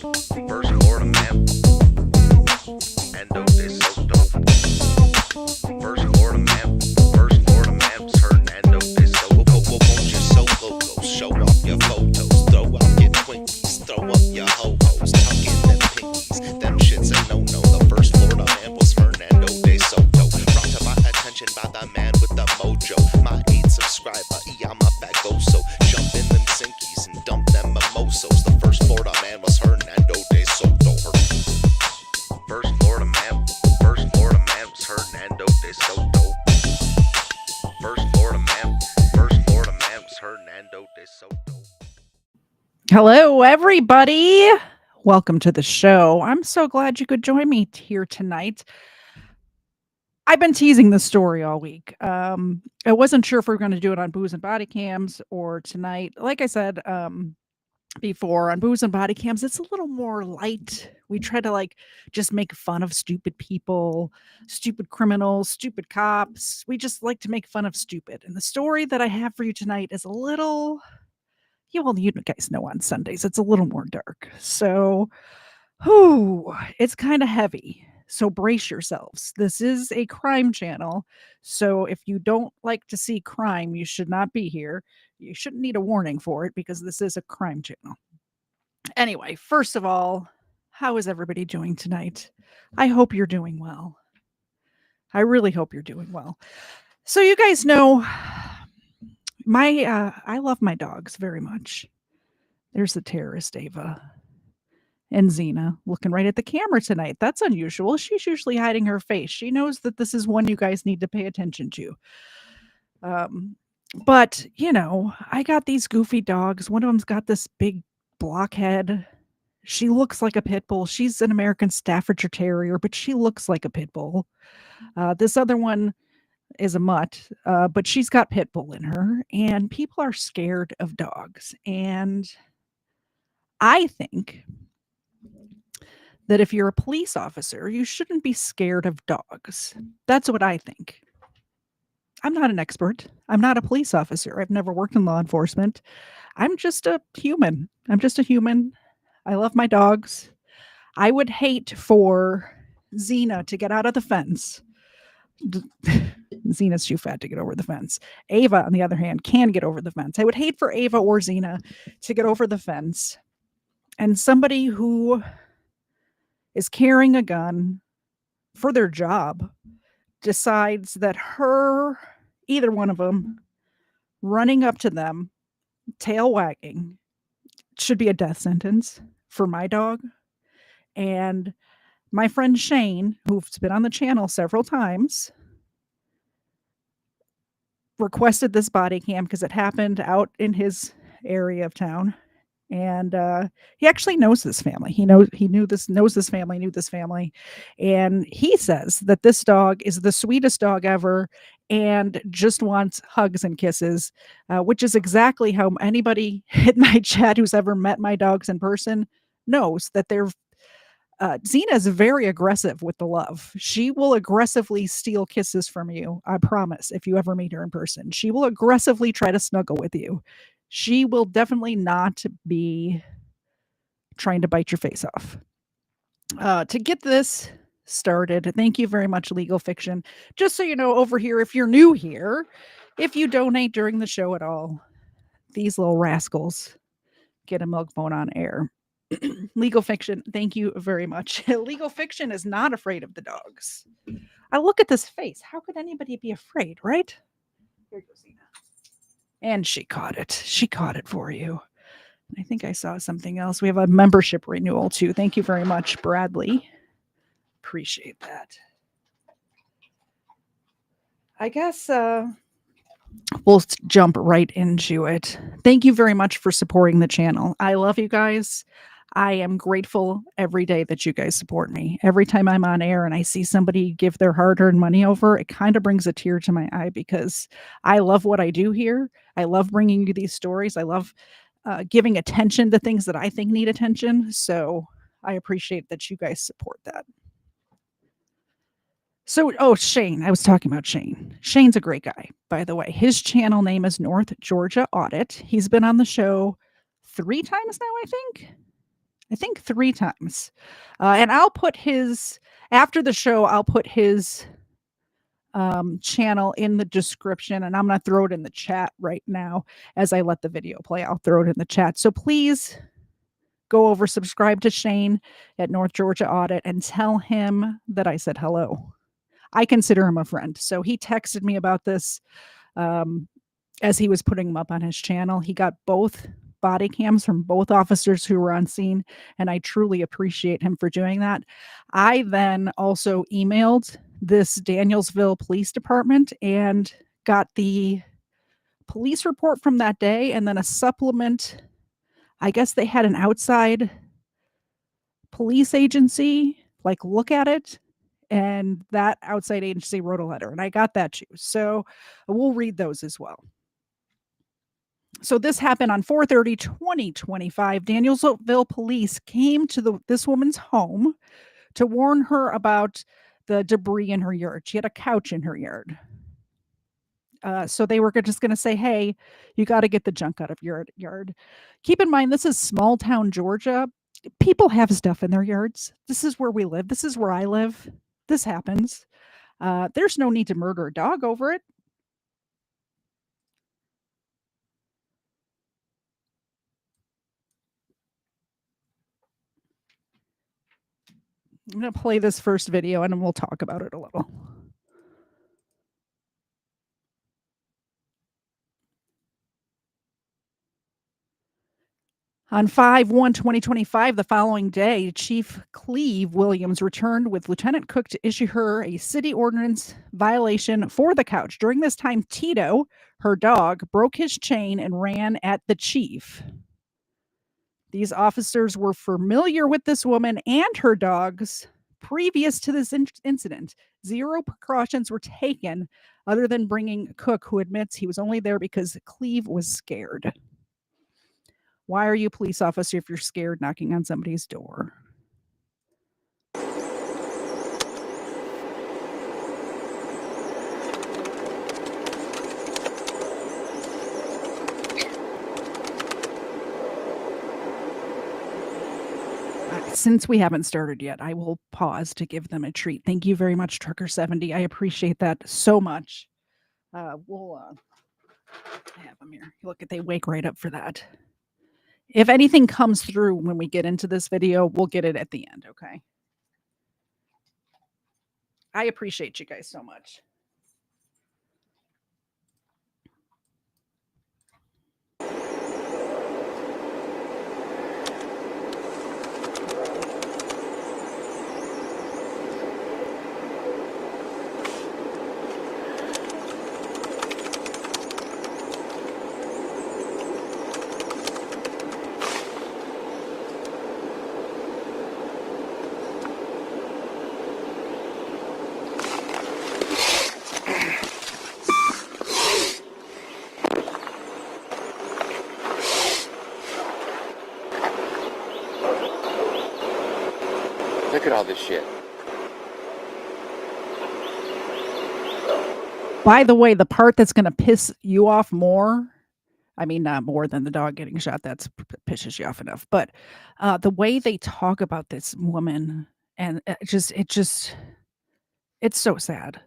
First Florida man, and those is so dope. First Florida man, was Hernando de Soto. Won't you solo go? Show off your photos, throw out your Twinkies, throw up your ho-hos, tuck in them pinkies. Them shits a no-no. The first Florida man was Hernando de Soto. Brought to my attention by the man with the mojo. My 8 subscriber, I'm a fat go-so. Jump in them sinkies and dump them mimosos. The first Florida man was Hernando de Soto. First Florida man was Hernando de Soto. First Florida man was Hernando de Soto. Hello, everybody. Welcome to the show. I'm so glad you could join me here tonight. I've been teasing this story all week. I wasn't sure if we were going to do it on Booze and Body Cams or tonight. Like I said before, on Booze and Body Cams, it's a little more light. We try to just make fun of stupid people, stupid criminals, stupid cops. We just like to make fun of stupid. And the story that I have for you tonight is a little... you guys know on Sundays, it's a little more dark. So, it's kind of heavy. So brace yourselves. This is a crime channel. So if you don't like to see crime, you should not be here. You shouldn't need a warning for it because this is a crime channel. Anyway, first of all, how is everybody doing tonight? I hope you're doing well. I really hope you're doing well. So you guys know... I love my dogs very much. There's the terrorist Ava and Xena looking right at the camera tonight. That's unusual. She's usually hiding her face. She knows that this is one you guys need to pay attention to. But, I got these goofy dogs. One of them's got this big blockhead. She looks like a pit bull. She's an American Staffordshire Terrier, but she looks like a pit bull. This other one is a mutt, but she's got pit bull in her, and people are scared of dogs. And I think that if you're a police officer, you shouldn't be scared of dogs. That's what I think. I'm not an expert. I'm not a police officer. I've never worked in law enforcement. I'm just a human. I love my dogs. I would hate for Xena to get out of the fence. Xena's too fat to get over the fence. Ava, on the other hand, can get over the fence. I would hate for Ava or Xena to get over the fence, and somebody who is carrying a gun for their job decides that either one of them, running up to them, tail wagging, should be a death sentence for my dog. And my friend Shane, who's been on the channel several times, requested this body cam because it happened out in his area of town. And he actually knows this family. Knows this family. And he says that this dog is the sweetest dog ever and just wants hugs and kisses, which is exactly how anybody in my chat who's ever met my dogs in person knows that they're Xena is very aggressive with the love. She will aggressively steal kisses from you. I promise. If you ever meet her in person, she will aggressively try to snuggle with you. She will definitely not be trying to bite your face off. To get this started, thank you very much, Legal Fiction. Just so you know, over here, if you're new here, if you donate during the show at all, these little rascals get a milk phone on air. Legal Fiction, thank you very much. Legal Fiction is not afraid of the dogs. I look at this face. How could anybody be afraid, right? Here goes Xena. And she caught it. She caught it for you. I think I saw something else. We have a membership renewal too. Thank you very much, Bradley. Appreciate that. I guess we'll jump right into it. Thank you very much for supporting the channel. I love you guys. I am grateful every day that you guys support me. Every time I'm on air and I see somebody give their hard-earned money over, it kind of brings a tear to my eye because I love what I do here. I love bringing you these stories. I love giving attention to things that I think need attention. So I appreciate that you guys support that. So, Shane, I was talking about Shane. Shane's a great guy, by the way. His channel name is North Georgia Audit. He's been on the show 3 times now, I think. I think 3 times. And I'll put his after the show, I'll put his channel in the description, and I'm going to throw it in the chat right now as I let the video play. I'll throw it in the chat. So please go over, subscribe to Shane at North Georgia Audit, and tell him that I said hello. I consider him a friend. So he texted me about this as he was putting them up on his channel. He got both body cams from both officers who were on scene, and I truly appreciate him for doing that. I then also emailed this Danielsville Police Department and got the police report from that day and then a supplement. I guess they had an outside police agency like look at it, and that outside agency wrote a letter, and I got that too. So we'll read those as well. So this happened on 4/30/2025. Danielsville police came to this woman's home to warn her about the debris in her yard. She had a couch in her yard. So they were just going to say, hey, you got to get the junk out of your yard. Keep in mind, this is small town Georgia. People have stuff in their yards. This is where we live. This is where I live. This happens. There's no need to murder a dog over it. I'm going to play this first video and then we'll talk about it a little. On 5/1/2025, the following day, Chief Cleve Williams returned with Lieutenant Cook to issue her a city ordinance violation for the couch. During this time, Tito, her dog, broke his chain and ran at the chief. These officers were familiar with this woman and her dogs previous to this incident. Zero precautions were taken other than bringing Cook, who admits he was only there because Cleve was scared. Why are you a police officer if you're scared knocking on somebody's door? Since we haven't started yet, I will pause to give them a treat. Thank you very much, Trucker70. I appreciate that so much. We'll have them here. Look, they wake right up for that. If anything comes through when we get into this video, we'll get it at the end, okay? I appreciate you guys so much. Look at all this shit. By the way, the part that's going to piss you off more, I mean, not more than the dog getting shot, that's pisses you off enough, but the way they talk about this woman, and it's so sad.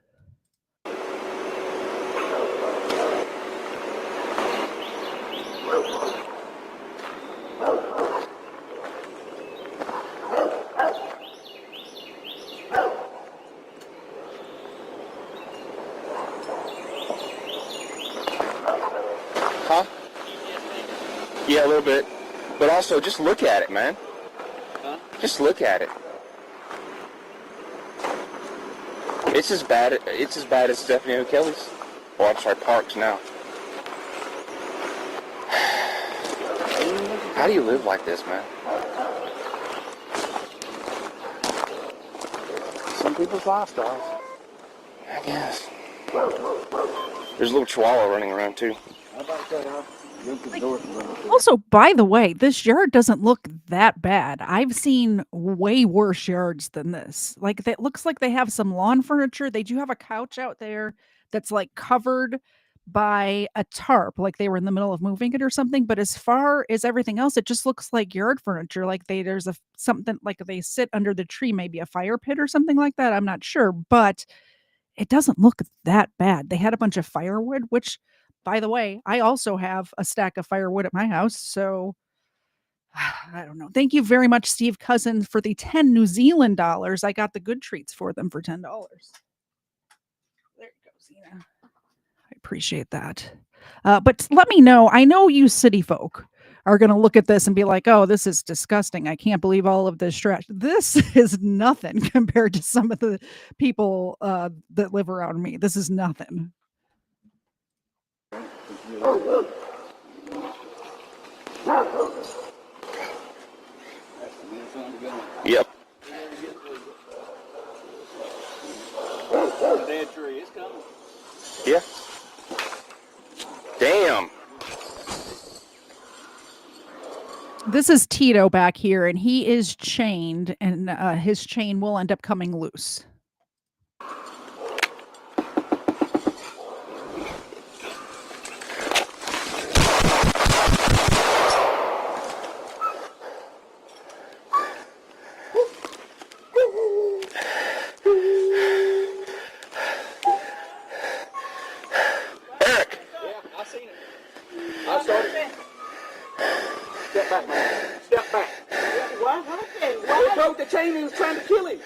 Huh? Yeah, a little bit. But also, just look at it, man. Huh? Just look at it. It's as bad as Stephanie O'Kelly's. Oh, I'm sorry, Parks now. How do you live like this, man? Some people's lifestyles. I guess. There's a little chihuahua running around, too. How about that? Also, by the way, this yard doesn't look that bad. I've seen way worse yards than this. Like, it looks like they have some lawn furniture. They do have a couch out there that's like covered, by a tarp, like they were in the middle of moving it or something. But as far as everything else, it just looks like yard furniture. Like there's something like they sit under the tree, maybe a fire pit or something like that. I'm not sure, but it doesn't look that bad. They had a bunch of firewood, which, by the way, I also have a stack of firewood at my house. So I don't know. Thank you very much, Steve Cousin, for the 10 New Zealand dollars. I got the good treats for them for $10. There you go, Zena. I appreciate that. But let me know. I know you city folk are going to look at this and be like, oh, this is disgusting. I can't believe all of this trash. This is nothing compared to some of the people that live around me. This is nothing. Yep. Dead tree, it's coming. Yeah. Damn. This is Tito back here, and he is chained, and his chain will end up coming loose. Eric. Yeah, I seen it. I started. Step back, man. Step back. What happened? He broke the chain and was trying to kill him.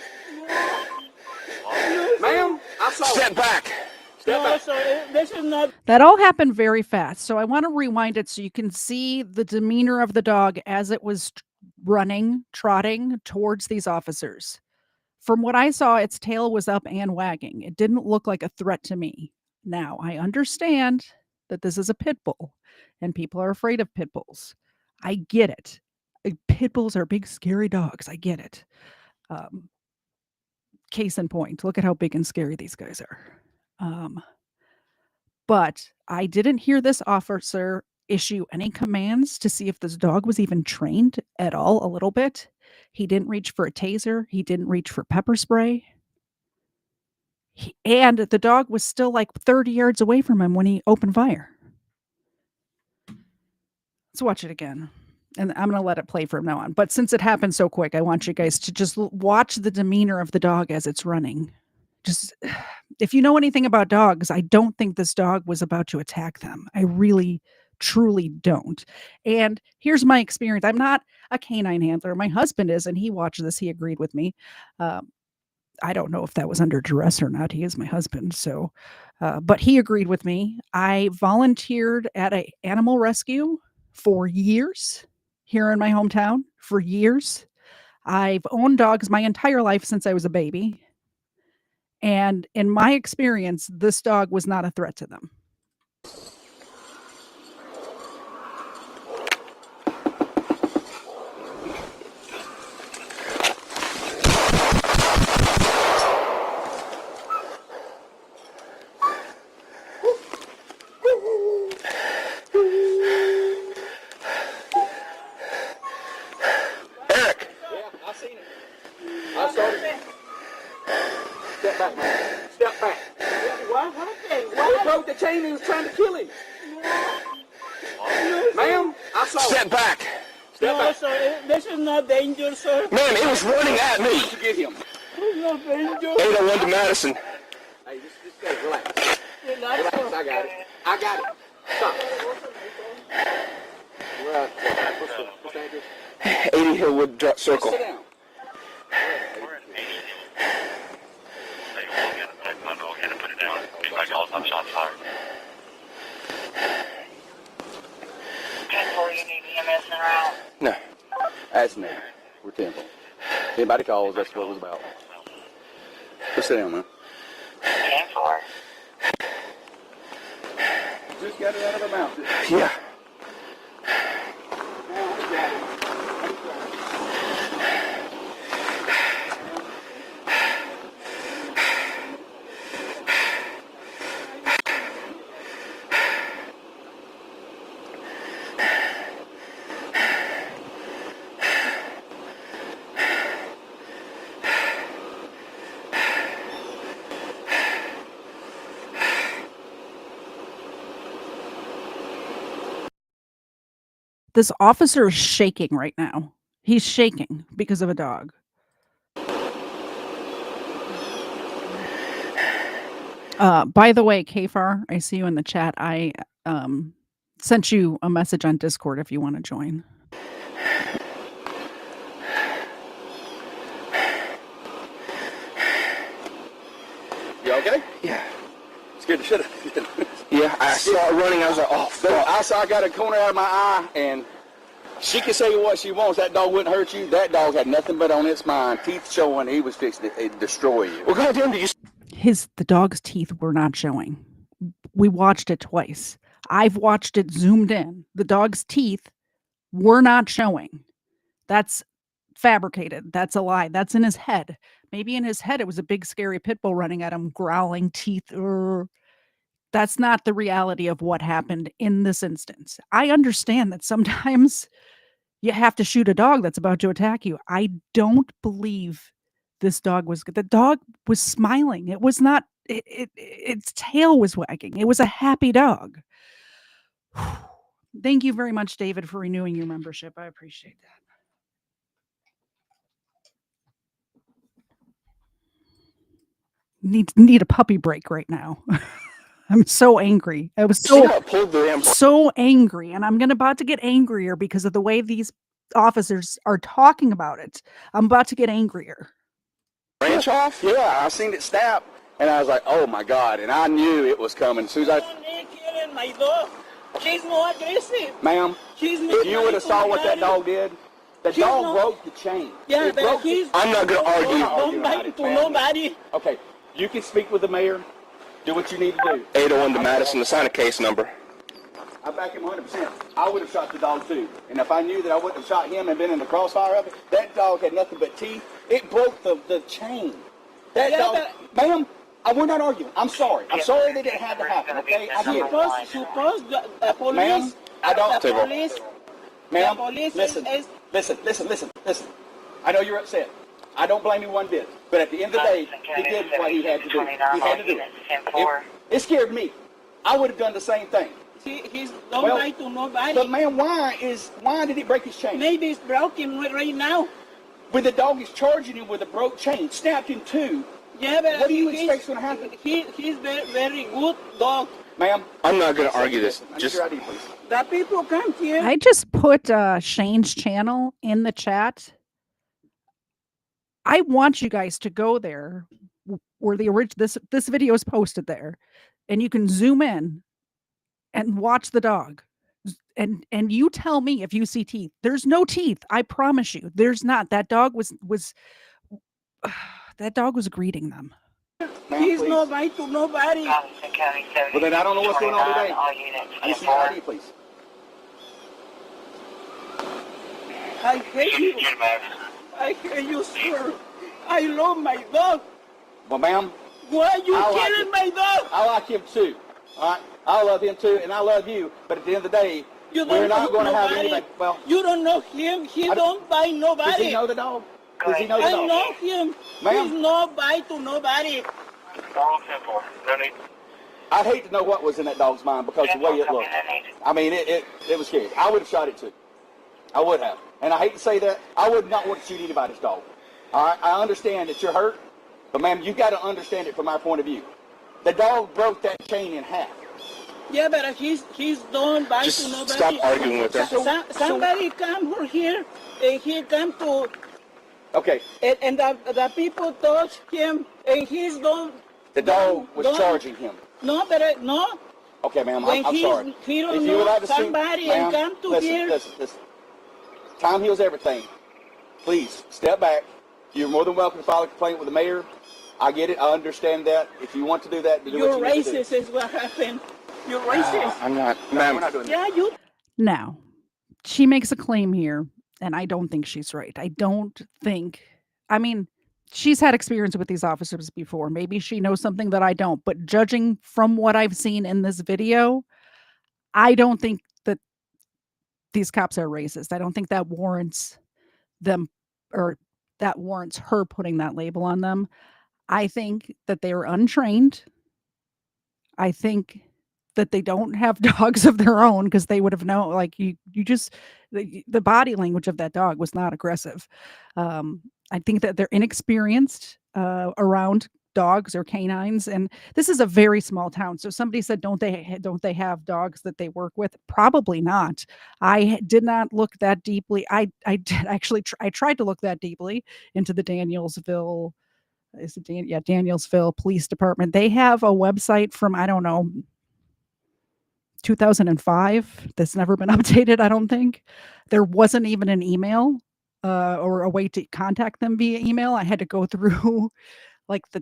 Ma'am, I saw Step it. back. Step back. This is not. That all happened very fast. So I want to rewind it so you can see the demeanor of the dog as it was running, trotting towards these officers. From what I saw, its tail was up and wagging. It didn't look like a threat to me. Now, I understand that this is a pit bull and people are afraid of pit bulls. I get it. Pit bulls are big, scary dogs. I get it. Case in point, look at how big and scary these guys are. But I didn't hear this officer issue any commands to see if this dog was even trained at all a little bit. He didn't reach for a taser. He didn't reach for pepper spray. And the dog was still like 30 yards away from him when he opened fire. Let's watch it again. And I'm going to let it play from now on. But since it happened so quick, I want you guys to just watch the demeanor of the dog as it's running. Just, if you know anything about dogs, I don't think this dog was about to attack them. I really, truly don't. And here's my experience. I'm not a canine handler. My husband is, and he watched this. He agreed with me. I don't know if that was under duress or not. He is my husband. So, but he agreed with me. I volunteered at an animal rescue for years here in my hometown for years. I've owned dogs my entire life since I was a baby. And in my experience, this dog was not a threat to them. Eric. Yeah, I seen it. I started. Step back, man. Step back. What happened? He broke the chain and was trying to kill him. Ma'am, I saw Step it. back. Step No, back. sir. This is not danger, sir. Man, it was running at me. You get him. It's not danger. 801 to Madison. Hey, just stay. Relax. Relax, Relax. sir. I got it. I got it. Stop. We're at, what's the address? 80 Hillwood Circle. Sit down. I'm shots fired. 10-4, you need EMS en route. No. That's me. We're Temple. Anybody calls, that's what it was about. Just sit down, man. 10-4. Just got it out of her mouth. Yeah. Now, we got it. This officer is shaking right now. He's shaking because of a dog. By the way, Kfar, I see you in the chat. I sent you a message on Discord if you want to join. You okay? Yeah. Scared the shit out of you. Yeah, I saw it running. I was like, oh, fuck. I got a corner out of my eye, and she can say what she wants. That dog wouldn't hurt you. That dog had nothing but on its mind, teeth showing, he was fixing to destroy you. Well, goddamn, did you The dog's teeth were not showing. We watched it twice. I've watched it zoomed in. The dog's teeth were not showing. That's fabricated. That's a lie. That's in his head. Maybe in his head it was a big scary pit bull running at him, growling, teeth. That's not the reality of what happened in this instance. I understand that sometimes you have to shoot a dog that's about to attack you. I don't believe this dog was good. The dog was smiling. It was not, its tail was wagging. It was a happy dog. Thank you very much, David, for renewing your membership. I appreciate that. Need a puppy break right now. I'm so angry. I was see how it pulled the damn so angry, and I'm about to get angrier because of the way these officers are talking about it. I'm about to get angrier. branch off? Yeah, I seen it snap, and I was like, oh my God, and I knew it was coming. As soon as I, Killing my dog. She's more aggressive. ma'am, She's if you would have saw what that dog did, the She's dog not- broke the chain. Yeah, It but broke he's. I'm not gonna argue. Don't bite to ma'am. nobody. Okay, you can speak with the mayor. Do what you need to do. 801 to Madison to sign a case number. I back him 100%. I would have shot the dog too. And if I knew that I wouldn't have shot him and been in the crossfire of it, that dog had nothing but teeth. It broke the chain. That Yeah, dog, ma'am, we're not arguing. I'm sorry. I'm sorry that it had to happen, okay? I get it. Suppose the police. Ma'am, I don't- The Table. police. Ma'am, The police listen, is- listen. I know you're upset. I don't blame you one bit. But at the end of the day, he did what he had to do. He had to do it. It scared me. I would have done the same thing. He's don't Well, bite to nobody. But man, why did he break his chain? Maybe it's broken right now. When the dog is charging him with a broke chain, snapped in two. Yeah, but What do you he's- expect's gonna happen? He's very good dog. Ma'am, I'm not going to argue this. I need Just your ID, please. The people come here. I just put Shane's channel in the chat. I want you guys to go there where this video is posted there, and you can zoom in and watch the dog. And you tell me if you see teeth. There's no teeth. I promise you. There's not. That dog was that dog was greeting them. Ma'am, He's please. no bite to nobody. Well, then I don't know what's going on today. I need your ID, please. I hate you. I hate you, sir. I love my dog. Well, ma'am, Why are you I like killing it. my dog? I like him too. All right, I love him too, and I love you. But at the end of the day, You we're don't not know going to have nobody. anybody. Well, You don't know him. He I- don't bite does nobody. he know the dog? Does he know the I dog? know him. Ma'am? He's no bite to nobody. I'd hate to know what was in that dog's mind because the way it looked. I mean, it was scary. I would have shot it too. I would have. And I hate to say that. I would not want to shoot anybody's dog. All right? I understand that you're hurt, but ma'am, you got to understand it from our point of view. The dog broke that chain in half. Yeah, but he's don't bite Just to nobody. stop arguing with her. Somebody come over here, and he come to, Okay, and the people touch him, and he's don't. the dog was don't- charging him. No, but no. Okay, ma'am, When I'm sorry. he don't If you know would like to see, somebody ma'am, and come to listen, here. listen. Time heals everything. Please, step back. You're more than welcome to file a complaint with the mayor. I get it. I understand that. If you want to do that, do You're what you need to do. racist is what happened. You're racist. I'm not, No, ma'am. we're not doing that. Yeah, you. Now, she makes a claim here, and I don't think she's right. I mean, she's had experience with these officers before. Maybe she knows something that I don't. But judging from what I've seen in this video, I don't think that these cops are racist. I don't think that warrants them, or that warrants her putting that label on them. I think that they were untrained. I think that they don't have dogs of their own, because they would have known. Like you just the body language of that dog was not aggressive. I think that they're inexperienced around dogs or canines, and this is a very small town. So somebody said, don't they have dogs that they work with? Probably not. I did not look that deeply. I did actually I tried to look that deeply into the Danielsville Danielsville Police Department. They have a website from, I don't know, 2005 that's never been updated. I don't think there wasn't even an email or a way to contact them via email. I had to go through like the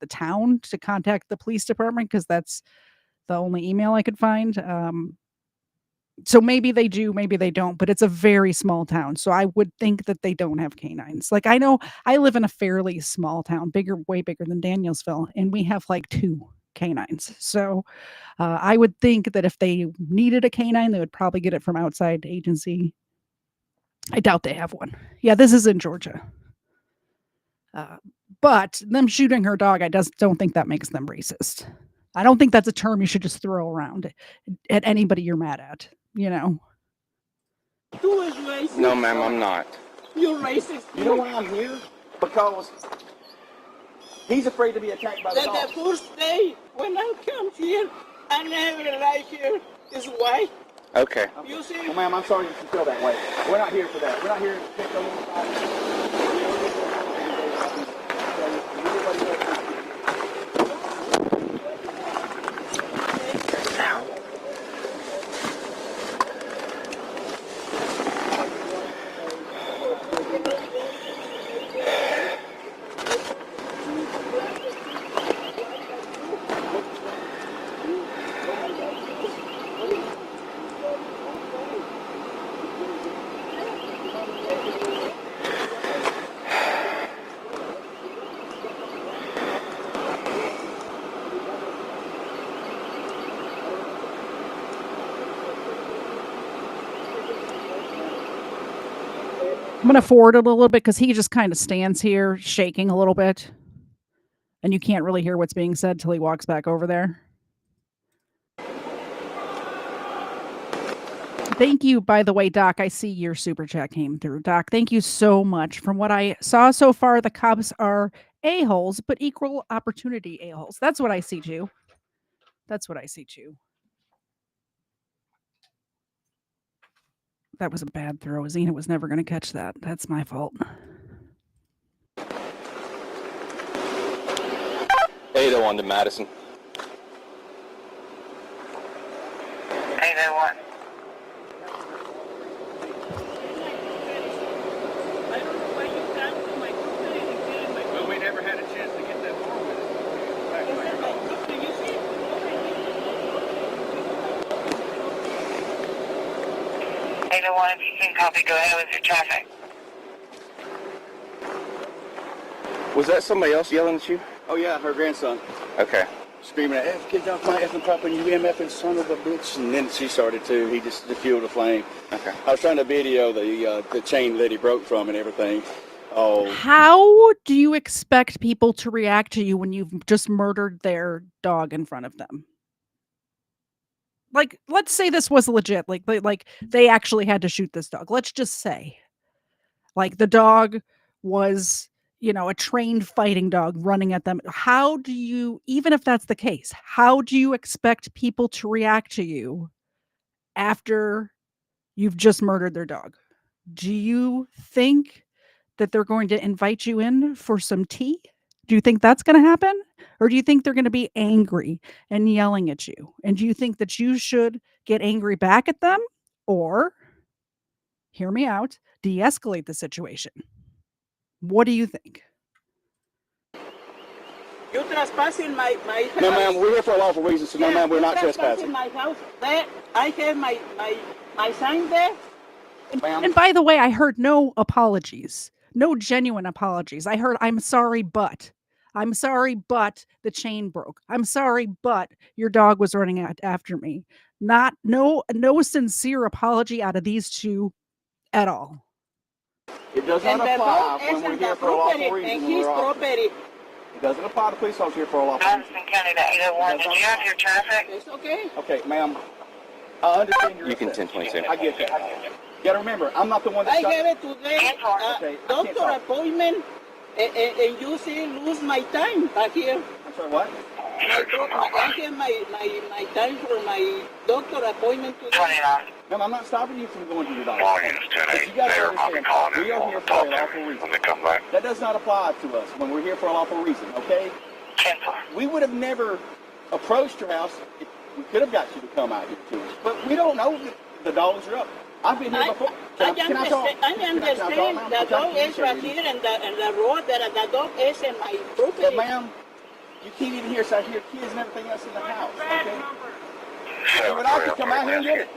town to contact the police department, because that's the only email I could find. So maybe they do, maybe they don't, but it's a very small town. So I would think that they don't have canines. Like, I know I live in a fairly small town, way bigger than Danielsville, and we have like 2 canines. So I would think that if they needed a canine, they would probably get it from outside agency. I doubt they have one. Yeah, this is in Georgia. But them shooting her dog, I don't think that makes them racist. I don't think that's a term you should just throw around at anybody you're mad at, you know? Who is racist? No, ma'am, I'm not. You're racist. You know why I'm here? Because he's afraid to be attacked by the The dog. first day when I come here, I never like here is white. Okay. You see? Well, ma'am, I'm sorry that you feel that way. We're not here for that. We're not here to pick on anybody. I'm going to forward it a little bit because he just kind of stands here shaking a little bit. And you can't really hear what's being said till he walks back over there. Thank you, by the way, Doc. I see your super chat came through. Doc, thank you so much. From what I saw so far, the cops are a-holes, but equal opportunity a-holes. That's what I see too. That's what I see too. That was a bad throw. Zena was never going to catch that. That's my fault. 801 to Madison. 801. Well, we never had a chance to get that far with it. If you can copy, go ahead with your traffic. Was that somebody else yelling at you? Oh, yeah, her grandson. Okay. Screaming at, get off my effing property, you MFing son of a bitch. And then she started too. He just fueled the flame. Okay. I was trying to video the chain that he broke from and everything. Oh. How do you expect people to react to you when you've just murdered their dog in front of them? Like, let's say this was legit. Like they actually had to shoot this dog. Let's just say, like, the dog was, you know, a trained fighting dog running at them. How do you, even if that's the case, how do you expect people to react to you after you've just murdered their dog? Do you think that they're going to invite you in for some tea? Do you think that's going to happen? Or do you think they're going to be angry and yelling at you? And do you think that you should get angry back at them? Or, hear me out, de-escalate the situation? What do you think? You trespassing my house. No, ma'am, we're here for a lawful reason, so no, ma'am, we're not you trespassing. my house. There, I have my sign there. Ma'am. And by the way, I heard no apologies. No genuine apologies. I heard, I'm sorry, but the chain broke. I'm sorry, but your dog was running after me. No sincere apology out of these two at all. It does not And the apply dog when we're isn't here a for a lawful property, reason. and when his we're off. property. It doesn't apply to police officers here for a lawful reason. Madison County to 801. Did you have your traffic? It's okay. Okay, ma'am. I understand your You can upset. 1022. I get that. You gotta remember, I'm not the one that I shot. have it today, Okay, I can't doctor talk. appointment, and you see lose my time back here. I'm sorry, what? I have my time for my doctor appointment today. 29. Ma'am, I'm not stopping you from going to your doctor. Volume is But 10-8. you gotta Mayor, I'll be understand, calling we in are on here the for a top lawful there reason. when they come back. That does not apply to us when we're here for a lawful reason, okay? 10. We would have never approached your house if we could have got you to come out here to us. But we don't know that the dogs are up. I've been here before. I Can I talk? understand Can I talk, ma'am? the I'm trying dog to is right communicate with you. here and the road that the dog is in my But property. ma'am, you can't even hear us. I hear kids and everything else in the house, okay? If you would like to come out here and get it,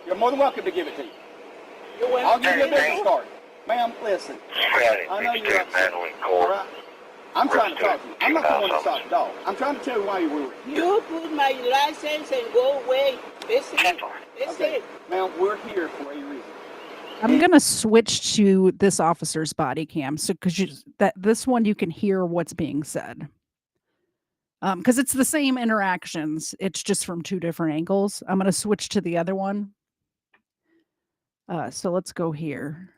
you're more than welcome to give it to you. I'll give you a business card. Ma'am, listen. I know you're upset. All right? I'm trying to talk to you. I'm not the one that shot the dog. I'm trying to tell you why we were here. You put my license and go away. That's it. That's Okay. it. Ma'am, we're here for a reason. I'm gonna switch to this officer's body cam, so because this one you can hear what's being said. Because it's the same interactions, it's just from two different angles. I'm gonna switch to the other one. So let's go here.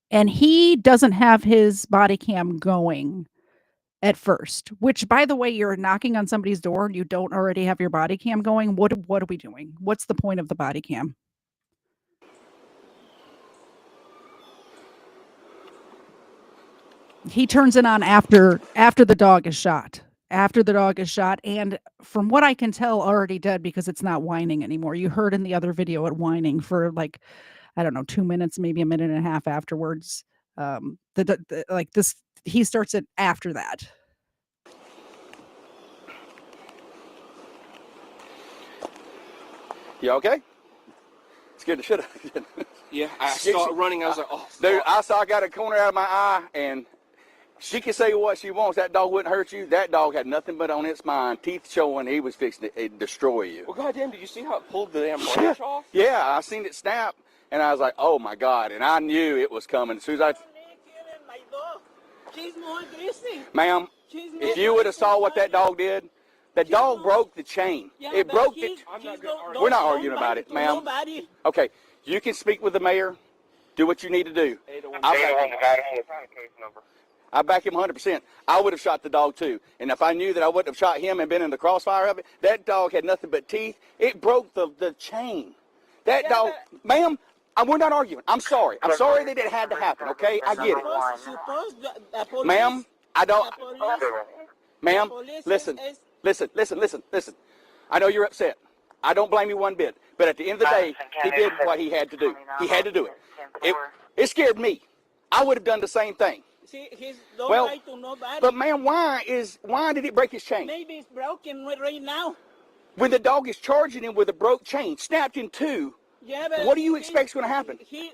And he doesn't have his body cam going at first, which, by the way, you're knocking on somebody's door and you don't already have your body cam going. What are we doing? What's the point of the body cam? He turns it on after the dog is shot. After the dog is shot, and from what I can tell, already dead because it's not whining anymore. You heard in the other video it whining for like, I don't know, 2 minutes, maybe a minute and a half afterwards. Like this, he starts it after that. You okay? Scared the shit out of you. Yeah, I started running. I was like, oh, Dude, I saw I got a corner out of my eye, and she can say what she wants. That dog wouldn't hurt you. That dog had nothing but on its mind, teeth showing he was fixing to destroy you. well, goddamn, did you see how it pulled the damn branch off? Yeah, I seen it snap, and I was like, oh my God, and I knew it was coming. As soon as I, My dog. She's more aggressive. ma'am, She's more if you would have saw what that aggressive. dog did, the dog broke the chain. Yeah, It but broke he's- it. he's We're not don't arguing about it, bite to ma'am. Nobody. Okay, you can speak with the mayor, do what you need to do. I back him 100%. I would have shot the dog too. And if I knew that I wouldn't have shot him and been in the crossfire of it, that dog had nothing but teeth. It broke the chain. That Yeah, dog, ma'am, we're not arguing. I'm sorry. I'm sorry that it had to happen, okay? I get it. Suppose the police, Ma'am, I don't, the police, ma'am, the police listen, is- listen. I know you're upset. I don't blame you one bit. But at the end of the day, he did what he had to do. He had to do it. It scared me. I would have done the same thing. See, he's don't Well, bite to nobody. But ma'am, why did it break his chain? Maybe it's broken right now. When the dog is charging him with a broke chain, snapped in two, Yeah, but what do you expect is going to happen? He's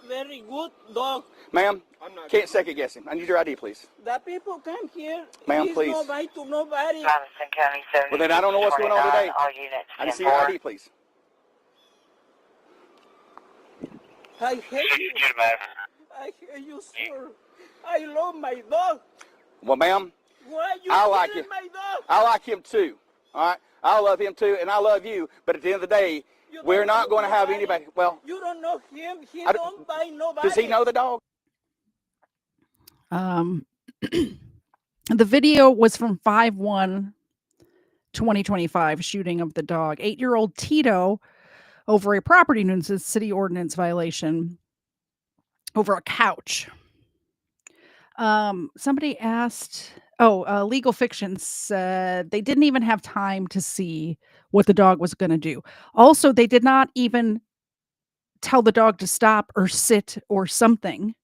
very good dog. Ma'am, can't second guess him. I need your ID, please. The people come here. Ma'am, he's please. no bite to nobody. Madison County 70. Well, then I don't know what's going on today. All units I need to see 10-4. your ID, please. I hate you. I hate you, sir. I love my dog. Well, ma'am, Why you I like killing it. my dog? I like him too. All right, I love him too, and I love you. But at the end of the day, You we're don't not know going to have nobody. anybody. Well, You don't know him. He I don't bite nobody. does he know the dog? The video was from 5/1/2025, shooting of the dog. 8-year-old Tito over a property nuisance city ordinance violation over a couch. Somebody asked, Legal Fiction said they didn't even have time to see what the dog was going to do. Also, they did not even tell the dog to stop or sit or something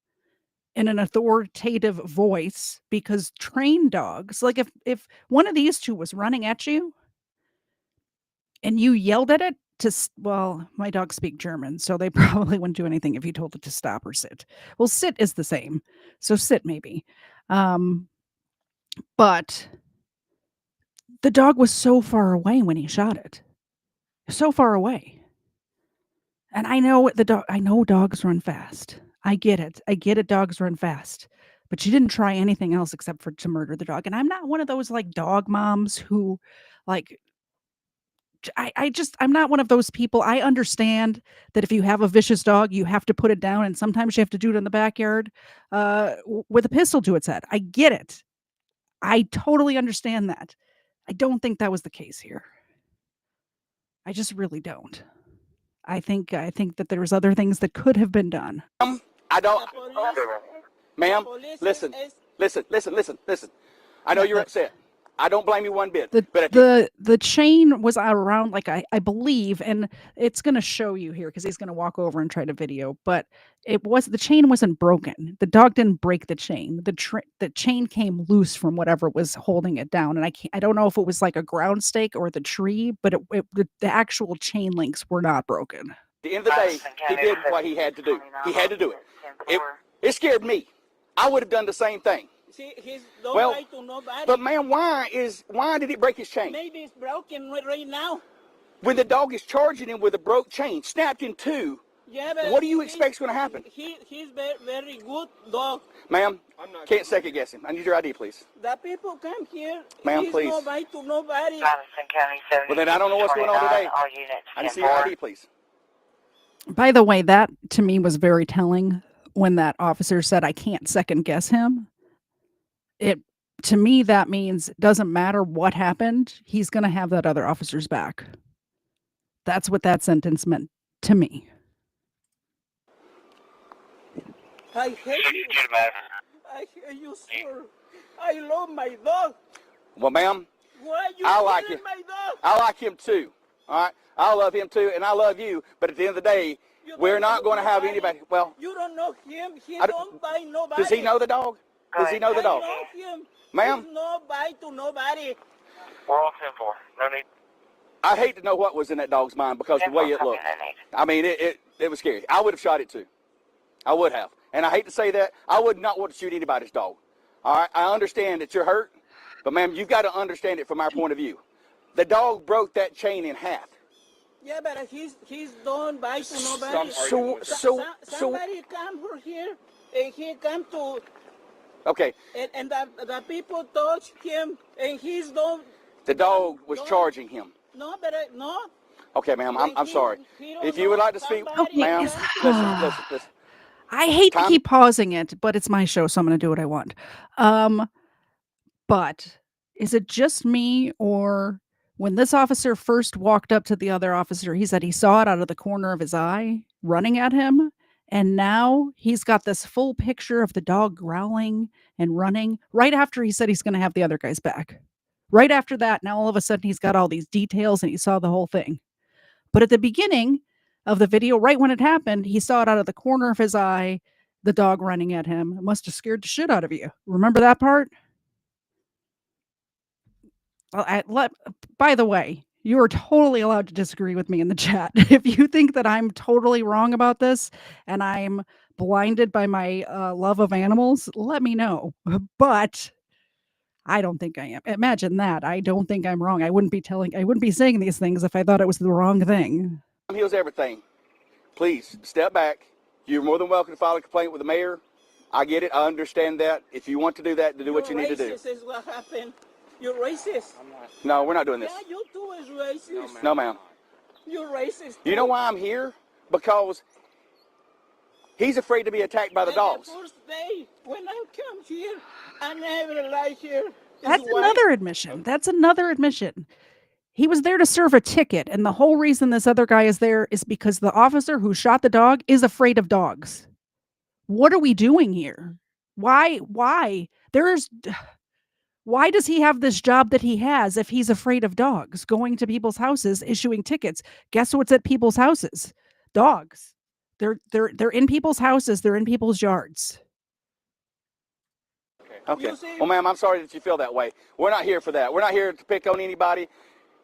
in an authoritative voice, because trained dogs, like if one of these two was running at you and you yelled at it well, my dogs speak German, so they probably wouldn't do anything if you told it to stop or sit. Well, sit is the same. So sit maybe. But the dog was so far away when he shot it. So far away. And I know dogs run fast. I get it. Dogs run fast. but she didn't try anything else except for to murder the dog. And I'm not one of those like dog moms who like I'm not one of those people. I understand that if you have a vicious dog, you have to put it down, and sometimes you have to do it in the backyard with a pistol to its head. I get it. I totally understand that. I don't think that was the case here. I just really don't. I think that there's other things that could have been done. I don't, The police, ma'am, police listen, is- listen. I know you're upset. I don't blame you one bit. The But at the, the chain was around, like, I believe, and it's gonna show you here because he's gonna walk over and try to video, but the chain wasn't broken. The dog didn't break the chain. The chain came loose from whatever was holding it down, and I don't know if it was like a ground stake or the tree, but the actual chain links were not broken. at the end of the day, he did what he had to do. He had to do it. It scared me. I would have done the same thing. See, he's no Well, right to nobody. But ma'am, why did it break his chain? Maybe it's broken right now. When the dog is charging him with a broke chain, snapped in two, Yeah, but what do you expect's going to happen? He's very good dog. Ma'am, can't second guess him. I need your ID, please. The people come here. Ma'am, he's please. no right to nobody. Madison County 70. Well, then I don't know what's going on today. All units I need to see 10-4. your ID, please. By the way, that to me was very telling when that officer said, "I can't second guess him." To me, that means it doesn't matter what happened, he's going to have that other officer's back. That's what that sentence meant to me. I hate you. I hate you, sir. I love my dog. Well, ma'am, Why you I like killing it. my dog? I like him too. All right, I love him too, and I love you. But at the end of the day, You we're don't not know going to have nobody. anybody. Well, You don't know him. He I don't buy nobody. does he know the dog? Does he know the dog? I know him. Ma'am? He's no buy to nobody. We're all 10-4. No need. I hate to know what was in that dog's mind because the way it looked. I mean, it was scary. I would have shot it too. I would have. And I hate to say that. I would not want to shoot anybody's dog. All right? I understand that you're hurt, but ma'am, you've got to understand it from our point of view. The dog broke that chain in half. Yeah, but he's don't buy to nobody. Somebody come for here and he come to Okay, and the people touch him and he's don't. the dog was No. charging him. No, but no. Okay, ma'am, I'm sorry. He don't If you would know like to speak, somebody. ma'am, listen. I hate to Tom? keep pausing it, but it's my show, so I'm going to do what I want. But is it just me, or when this officer first walked up to the other officer, he said he saw it out of the corner of his eye running at him, and now he's got this full picture of the dog growling and running right after he said he's going to have the other guy's back. Right after that, now all of a sudden he's got all these details and he saw the whole thing. But at the beginning of the video, right when it happened, he saw it out of the corner of his eye, the dog running at him. It must have scared the shit out of you. Remember that part? By the way, you are totally allowed to disagree with me in the chat. If you think that I'm totally wrong about this and I'm blinded by my love of animals, let me know. But I don't think I am. Imagine that. I don't think I'm wrong. I wouldn't be saying these things if I thought it was the wrong thing. Heals everything. Please step back. You're more than welcome to file a complaint with the mayor. I get it. I understand that. If you want to do that, to do what you need to do. Racist is what happened. You're racist. No, we're not doing this. Yeah, you too is racist. No, ma'am. You're racist. You know why I'm here? Because he's afraid to be attacked by the dogs. The first day when I come here, I never lie here. That's another admission. That's another admission. He was there to serve a ticket, and the whole reason this other guy is there is because the officer who shot the dog is afraid of dogs. What are we doing here? Why does he have this job that he has if he's afraid of dogs? Going to people's houses, issuing tickets. Guess what's at people's houses? Dogs. They're in people's houses. They're in people's yards. Okay. Well, ma'am, I'm sorry that you feel that way. We're not here for that. We're not here to pick on anybody,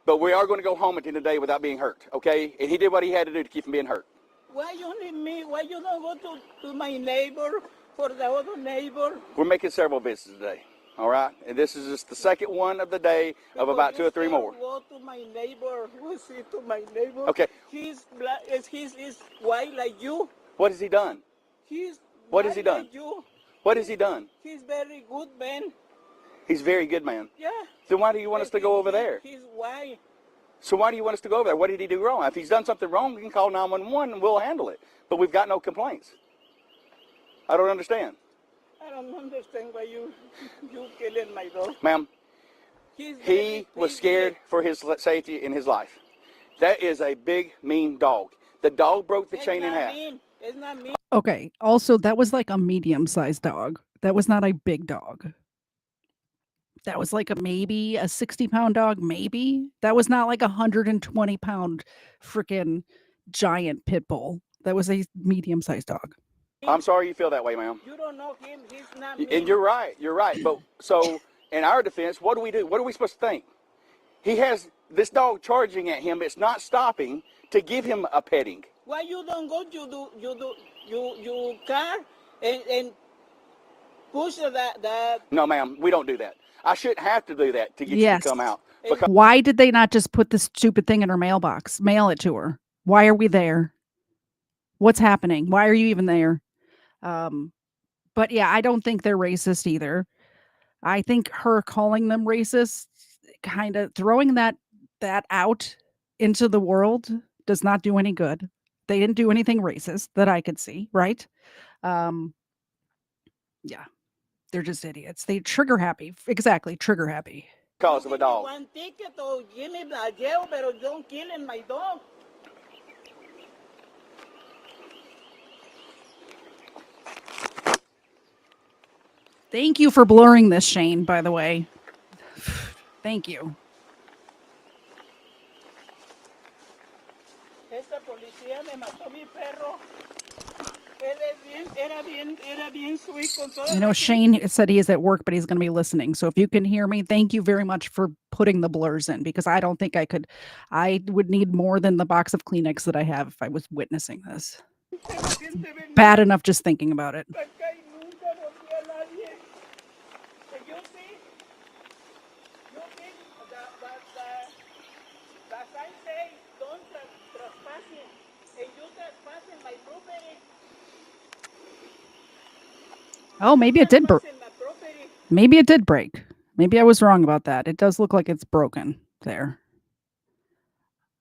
but we are going to go home at the end of the day without being hurt, okay? And he did what he had to do to keep from being hurt. Why you need me? Why you don't go to my neighbor for the other neighbor? We're making several visits today, all right? And this is just the second one of the day of about 2 or 3 more. Go to my neighbor. We'll see to my neighbor. Okay. He's black. He's white like you. What has he done? He's What has he white done? Like you. What has he done? He's very good man. He's a very good man. Yeah. Then why do you want us to go over there? He's why. So why do you want us to go over there? What did he do wrong? If he's done something wrong, we can call 911 and we'll handle it. But we've got no complaints. I don't understand. I don't understand why you killing my dog. Ma'am, He's he very was scared for his safety in his life. That is a big, mean dog. The dog broke the chain in half. It's not me. Okay. Also, that was like a medium-sized dog. That was not a big dog. That was like maybe a 60-pound dog, maybe. That was not like a 120-pound freaking giant pit bull. That was a medium-sized dog. I'm sorry you feel that way, ma'am. You don't know him. He's not me. And you're right. You're right. But so, in our defense, what do we do? What are we supposed to think? He has this dog charging at him. It's not stopping to give him a petting. Why you don't go? You car and push that. No, ma'am. We don't do that. I shouldn't have to do that to get you Yes. to come out. Because Why did they not just put this stupid thing in her mailbox? Mail it to her. Why are we there? What's happening? Why are you even there? But yeah, I don't think they're racist either. I think her calling them racist, kind of throwing that out into the world does not do any good. They didn't do anything racist that I could see, right? Yeah. They're just idiots. They trigger happy. Exactly, trigger happy. of a dog. One ticket or give me a jail, but don't killing my dog. Thank you for blurring this, Shane, by the way. Thank you. Esta policía me mató mi perro. Era bien sweet con todo. I know Shane said he is at work, but he's going to be listening. So if you can hear me, thank you very much for putting the blurs in, because I don't think I could. I would need more than the box of Kleenex that I have if I was witnessing this. Bad enough just thinking about it. Oh, maybe it did break. Maybe it did break. Maybe I was wrong about that. It does look like it's broken there.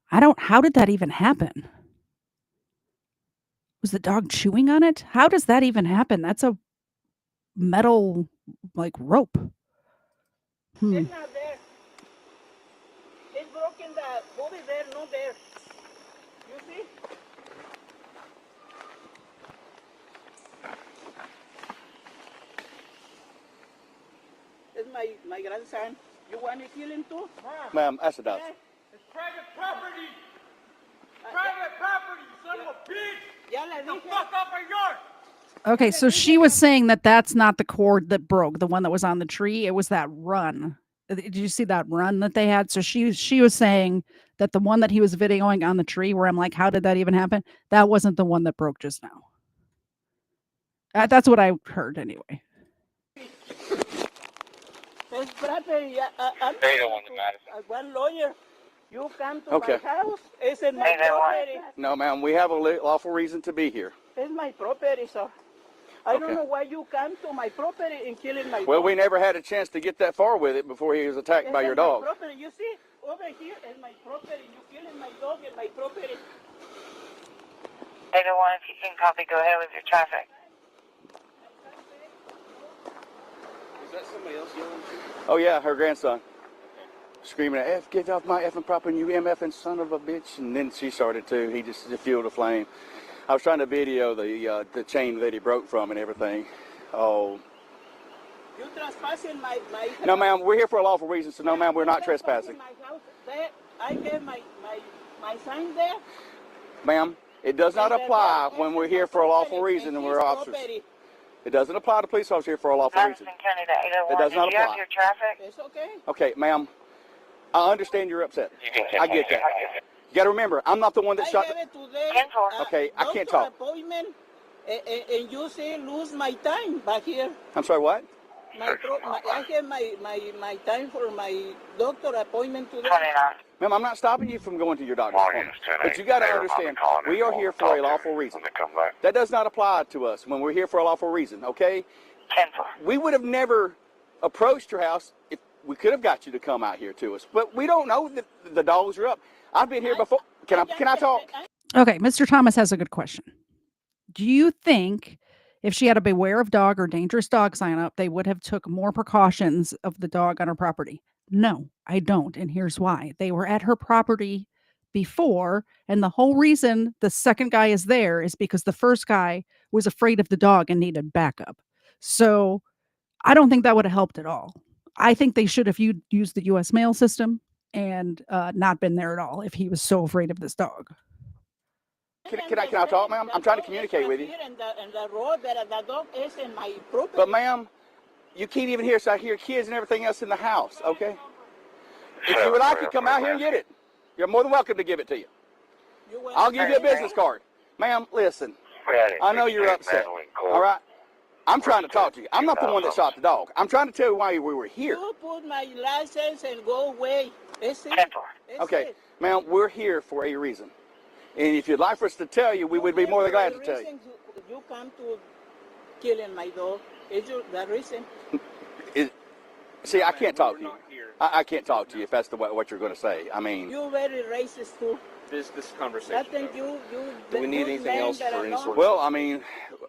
How did that even happen? Was the dog chewing on it? How does that even happen? That's a metal, like, rope. It's not there. It's broken that over there, not there. You see? It's my grandson. You want to kill him too? Ma'am, that's a dog. It's private property! Private property, son of a bitch! Ya le The dije. fuck off my yard! Okay, so she was saying that that's not the cord that broke, the one that was on the tree. It was that run. Did you see that run that they had? So she was saying that the one that he was videoing on the tree, where I'm like, how did that even happen? That wasn't the one that broke just now. That's what I heard anyway. It's property. I'm They don't want the Madison. one lawyer. You come to Okay. my house. It's in my They don't want property. No, ma'am. We have a lawful reason to be here. It's my property, sir. I don't Okay. know why you come to my property and killing my Well, dog. we never had a chance to get that far with it before he was attacked It's by your in my dog. property. You see, over here is my property. You killing my dog in my property. They don't want if you can copy, go ahead with your traffic. Is that somebody else yelling? Oh yeah, her grandson. Screaming, F, get off my effing property, you MFing son of a bitch. And then she started too. He just fueled a flame. I was trying to video the chain that he broke from and everything. Oh. You trespassing my No, ma'am, we're here for a lawful reason, so no, ma'am, we're not trespassing. My house there. I have my sign there. Ma'am, it does not apply when we're here for a lawful reason and we're officers. It doesn't apply to police officers here for a lawful reason. Madison County to 801. It does not Did you have apply. your traffic? It's okay. Okay, ma'am, I understand you're upset. You can I get that. You got to remember, I'm not the one that I shot. have it today. 10-4. Okay, I can't doctor talk. Appointment, and you say lose my time back here. I'm sorry, what? I have my time for my doctor appointment today. 29. Ma'am, I'm not stopping you from going to your doctor's appointment. But you got to understand, we are here for a lawful reason. That does not apply to us when we're here for a lawful reason, okay? 10-4. We would have never approached your house if we could have got you to come out here to us. But we don't know that the dogs are up. I've been here before. Can I talk? Okay, Mr. Thomas has a good question. Do you think if she had a beware of dog or dangerous dog sign up, they would have took more precautions of the dog on her property? No, I don't. And here's why. They were at her property before, and the whole reason the second guy is there is because the first guy was afraid of the dog and needed backup. So I don't think that would have helped at all. I think they should have used the US mail system and not been there at all if he was so afraid of this dog. Can I talk, ma'am? I'm trying to communicate with you. And the road that the dog is in my property. But, ma'am, you can't even hear us. I hear kids and everything else in the house, okay? If you would like to come out here and get it, you're more than welcome to give it to you. I'll give you a business card. Ma'am, listen, I know you're upset, all right? I'm trying to talk to you. I'm not the one that shot the dog. I'm trying to tell you why we were here. You put my license and go away. It's it. 10-4. Okay, ma'am, we're here for a reason. And if you'd like for us to tell you, we would be more than glad to tell you. You come to killing my dog. Is the reason? See, I can't talk to you. I can't talk to you if that's what you're going to say. I mean, You're very racist too. This conversation. I think you. Do we need anything else for any sort of... well, I mean,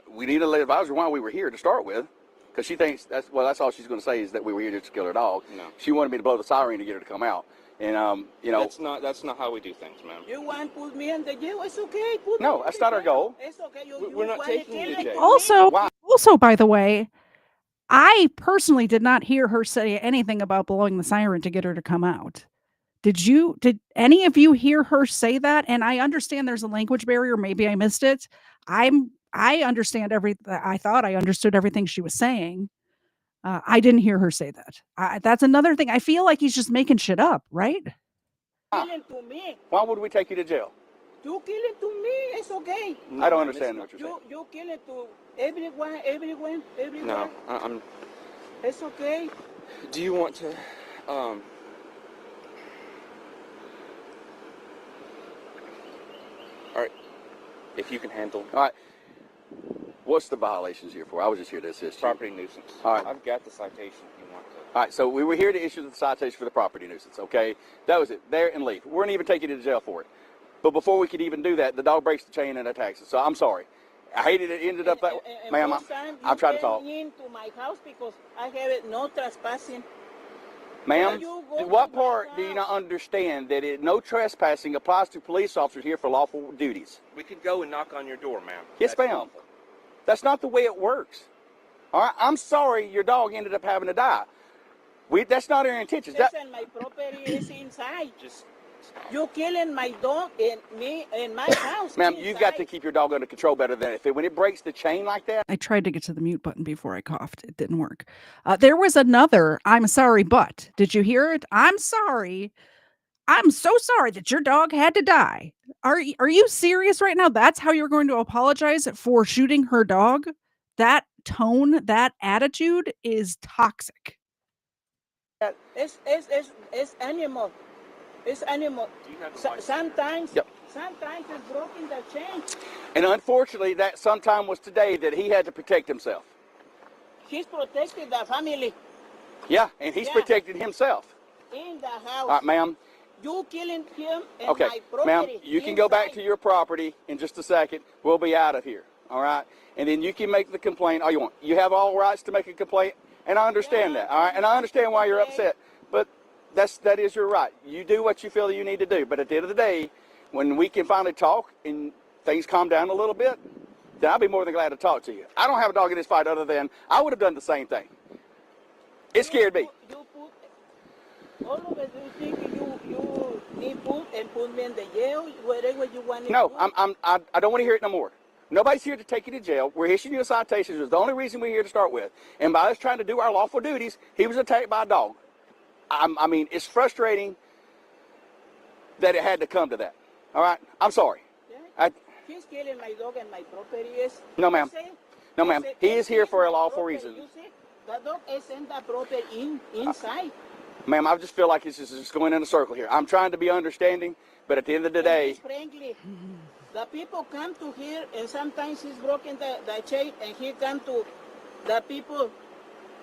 we need a advisor why we were here to start with. Because she thinks that's all she's going to say is that we were here just to kill her dog. No. She wanted me to blow the siren to get her to come out. And, you know. That's not how we do things, ma'am. You want to put me in the jail? It's okay. Put No, me that's in not the our goal. It's okay. We're not taking you to jail. Also, by the way, I personally did not hear her say anything about blowing the siren to get her to come out. Did any of you hear her say that? And I understand there's a language barrier. Maybe I missed it. I understand I thought I understood everything she was saying. I didn't hear her say that. That's another thing. I feel like he's just making shit up, right? Killing to me. Why would we take you to jail? You kill it to me. It's okay. I don't understand what you're saying. You kill it to everyone. No, I'm... It's okay. Do you want to... All right. If you can handle... All right. What's the violations here for? I was just here to assist you. Property nuisance. All right. I've got the citation if you want to. All right, so we were here to issue the citation for the property nuisance, okay? That was it. There and leave. We weren't even taking you to jail for it. But before we could even do that, the dog breaks the chain and attacks us. So I'm sorry. I hated it ended up that way. Ma'am, I'm trying to talk. Into my house because I have no trespassing. Ma'am, what part do you not understand that no trespassing applies to police officers here for lawful duties? We could go and knock on your door, ma'am. Yes, ma'am. That's not the way it works. All right, I'm sorry your dog ended up having to die. That's not our intentions. Listen, my property is inside. You're killing my dog and me in my house. Ma'am, you've got to keep your dog under control better than when it breaks the chain like that. I tried to get to the mute button before I coughed. It didn't work. There was another, I'm sorry, but did you hear it? I'm sorry. I'm so sorry that your dog had to die. Are you serious right now? That's how you're going to apologize for shooting her dog? That tone, that attitude is toxic. It's animal. It's animal. Sometimes it's broken the chain. And unfortunately, that sometime was today that he had to protect himself. He's protected the family. Yeah, and he's protected himself. In the house. All right, ma'am. You killing him in okay, my property. Ma'am, you can go back to your property in just a second. We'll be out of here, all right? And then you can make the complaint all you want. You have all rights to make a complaint, and I understand that, all right? And I understand why you're upset, but that is your right. You do what you feel that you need to do. But at the end of the day, when we can finally talk and things calm down a little bit, then I'll be more than glad to talk to you. I don't have a dog in this fight other than I would have done the same thing. It scared me. All of it, you think you need put me in the jail, whatever you want to No, do? I don't want to hear it no more. Nobody's here to take you to jail. We're issuing you a citation. It was the only reason we're here to start with. And by us trying to do our lawful duties, he was attacked by a dog. I mean, it's frustrating that it had to come to that. All right? I'm sorry. Yeah. He's killing my dog and my property is... No, ma'am. No, ma'am. He is here for a lawful reason. You see, the dog is in the property inside. Ma'am, I just feel like it's just going in a circle here. I'm trying to be understanding, but at the end of the day... Frankly, the people come to here and sometimes he's broken the chain and he come to the people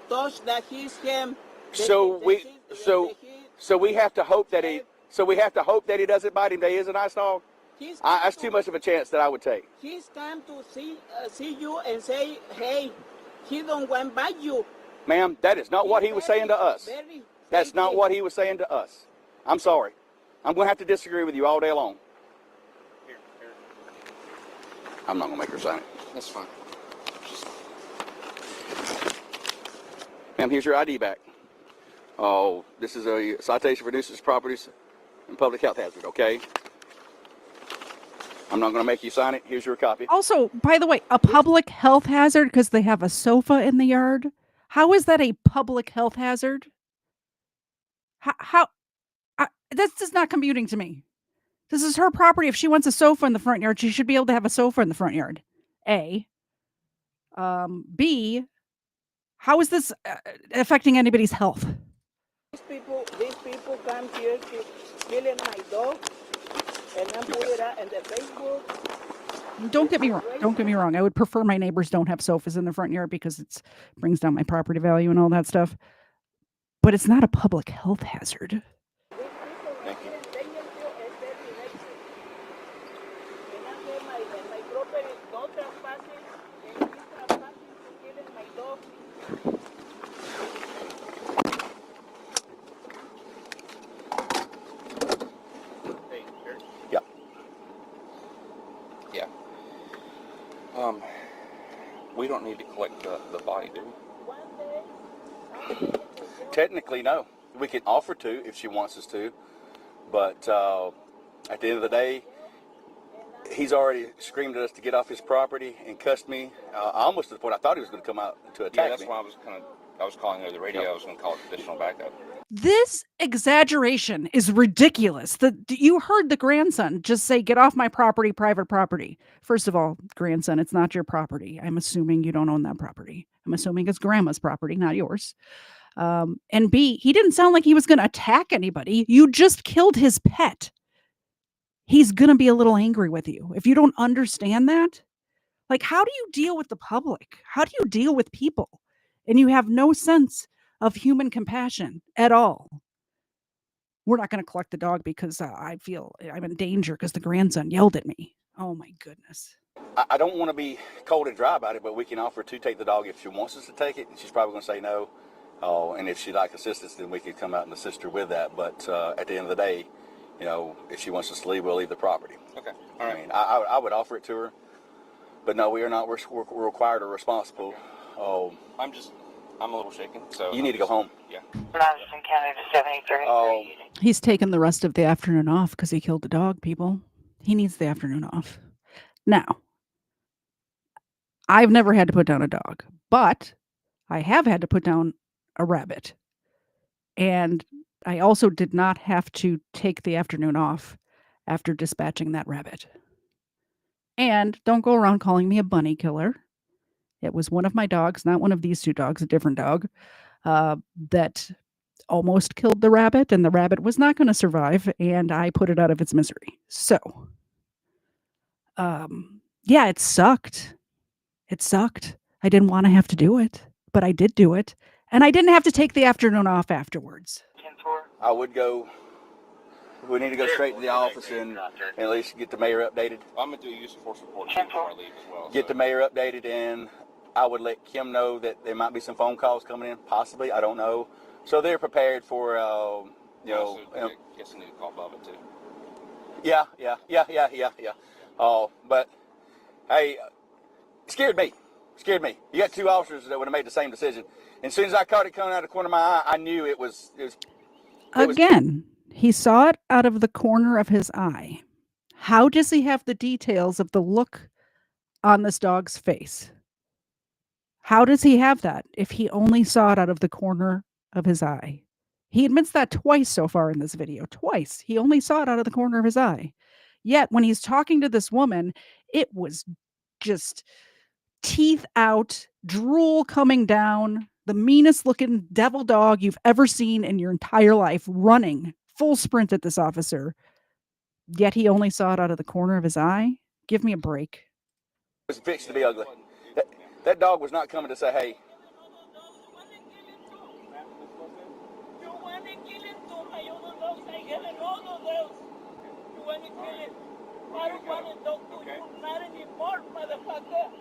touch that he's him. So we have to hope that he doesn't bite him. That he is a nice dog. That's too much of a chance that I would take. He's come to see you and say, hey, he don't want to bite you. Ma'am, that is not what he was saying to us. That's not what he was saying to us. I'm sorry. I'm going to have to disagree with you all day long. I'm not going to make her sign it. That's fine. Ma'am, here's your ID back. Oh, this is a citation for nuisance properties and public health hazard, okay? I'm not going to make you sign it. Here's your copy. Also, by the way, a public health hazard because they have a sofa in the yard. How is that a public health hazard? That's just not computing to me. This is her property. If she wants a sofa in the front yard, she should be able to have a sofa in the front yard. A. B. How is this affecting anybody's health? These people come here to killing my dog, and then put it out in the Facebook. Don't get me wrong. Don't get me wrong. I would prefer my neighbors don't have sofas in the front yard because it brings down my property value and all that stuff. But it's not a public health hazard. Thank you. Yeah. Yeah. We don't need to collect the body, do we? Technically, no. We can offer to if she wants us to. But at the end of the day, he's already screamed at us to get off his property and cussed me. Almost to the point I thought he was going to come out to attack Yeah, that's me. why I was calling over the radio. I was going to call it additional backup. This exaggeration is ridiculous. You heard the grandson just say, get off my property, private property. First of all, grandson, it's not your property. I'm assuming you don't own that property. I'm assuming it's grandma's property, not yours. And B, he didn't sound like he was going to attack anybody. You just killed his pet. He's going to be a little angry with you. If you don't understand that, like, how do you deal with the public? How do you deal with people? And you have no sense of human compassion at all. We're not going to collect the dog because I feel I'm in danger because the grandson yelled at me. Oh my goodness. I don't want to be cold and dry about it, but we can offer to take the dog if she wants us to take it. And she's probably going to say no. And if she'd like assistance, then we could come out and assist her with that. But at the end of the day, you know, if she wants us to leave, we'll leave the property. Okay. All right. I mean, I would offer it to her. But no, we are not. We're required or responsible. I'm a little shaken. So you need to go home. Yeah. Madison County to 73. He's taking the rest of the afternoon off because he killed the dog, people. He needs the afternoon off. Now, I've never had to put down a dog, but I have had to put down a rabbit. And I also did not have to take the afternoon off after dispatching that rabbit. And don't go around calling me a bunny killer. It was one of my dogs, not one of these two dogs, a different dog, that almost killed the rabbit, and the rabbit was not going to survive, and I put it out of its misery. So, yeah, it sucked. It sucked. I didn't want to have to do it, but I did do it, and I didn't have to take the afternoon off afterwards. I would go. We need to go straight to the office and at least get the mayor updated. I'm going to do a use of force report before I leave as well. Get the mayor updated, and I would let Kim know that there might be some phone calls coming in, possibly. I don't know. So they're prepared for, you know. I guess I need to call Bubba too. Yeah. But hey, it scared me. You got two officers that would have made the same decision. And as soon as I caught it coming out of the corner of my eye, I knew it was. Again, he saw it out of the corner of his eye. How does he have the details of the look on this dog's face? How does he have that if he only saw it out of the corner of his eye? He admits that twice so far in this video. Twice. He only saw it out of the corner of his eye. Yet when he's talking to this woman, it was just teeth out, drool coming down, the meanest looking devil dog you've ever seen in your entire life, running full sprint at this officer. Yet he only saw it out of the corner of his eye. Give me a break. It was fixed to be ugly. That dog was not coming to say, hey, they killing to my other dogs? I have another dogs. You want to kill it? I don't want to talk to you. Not anymore, motherfucker.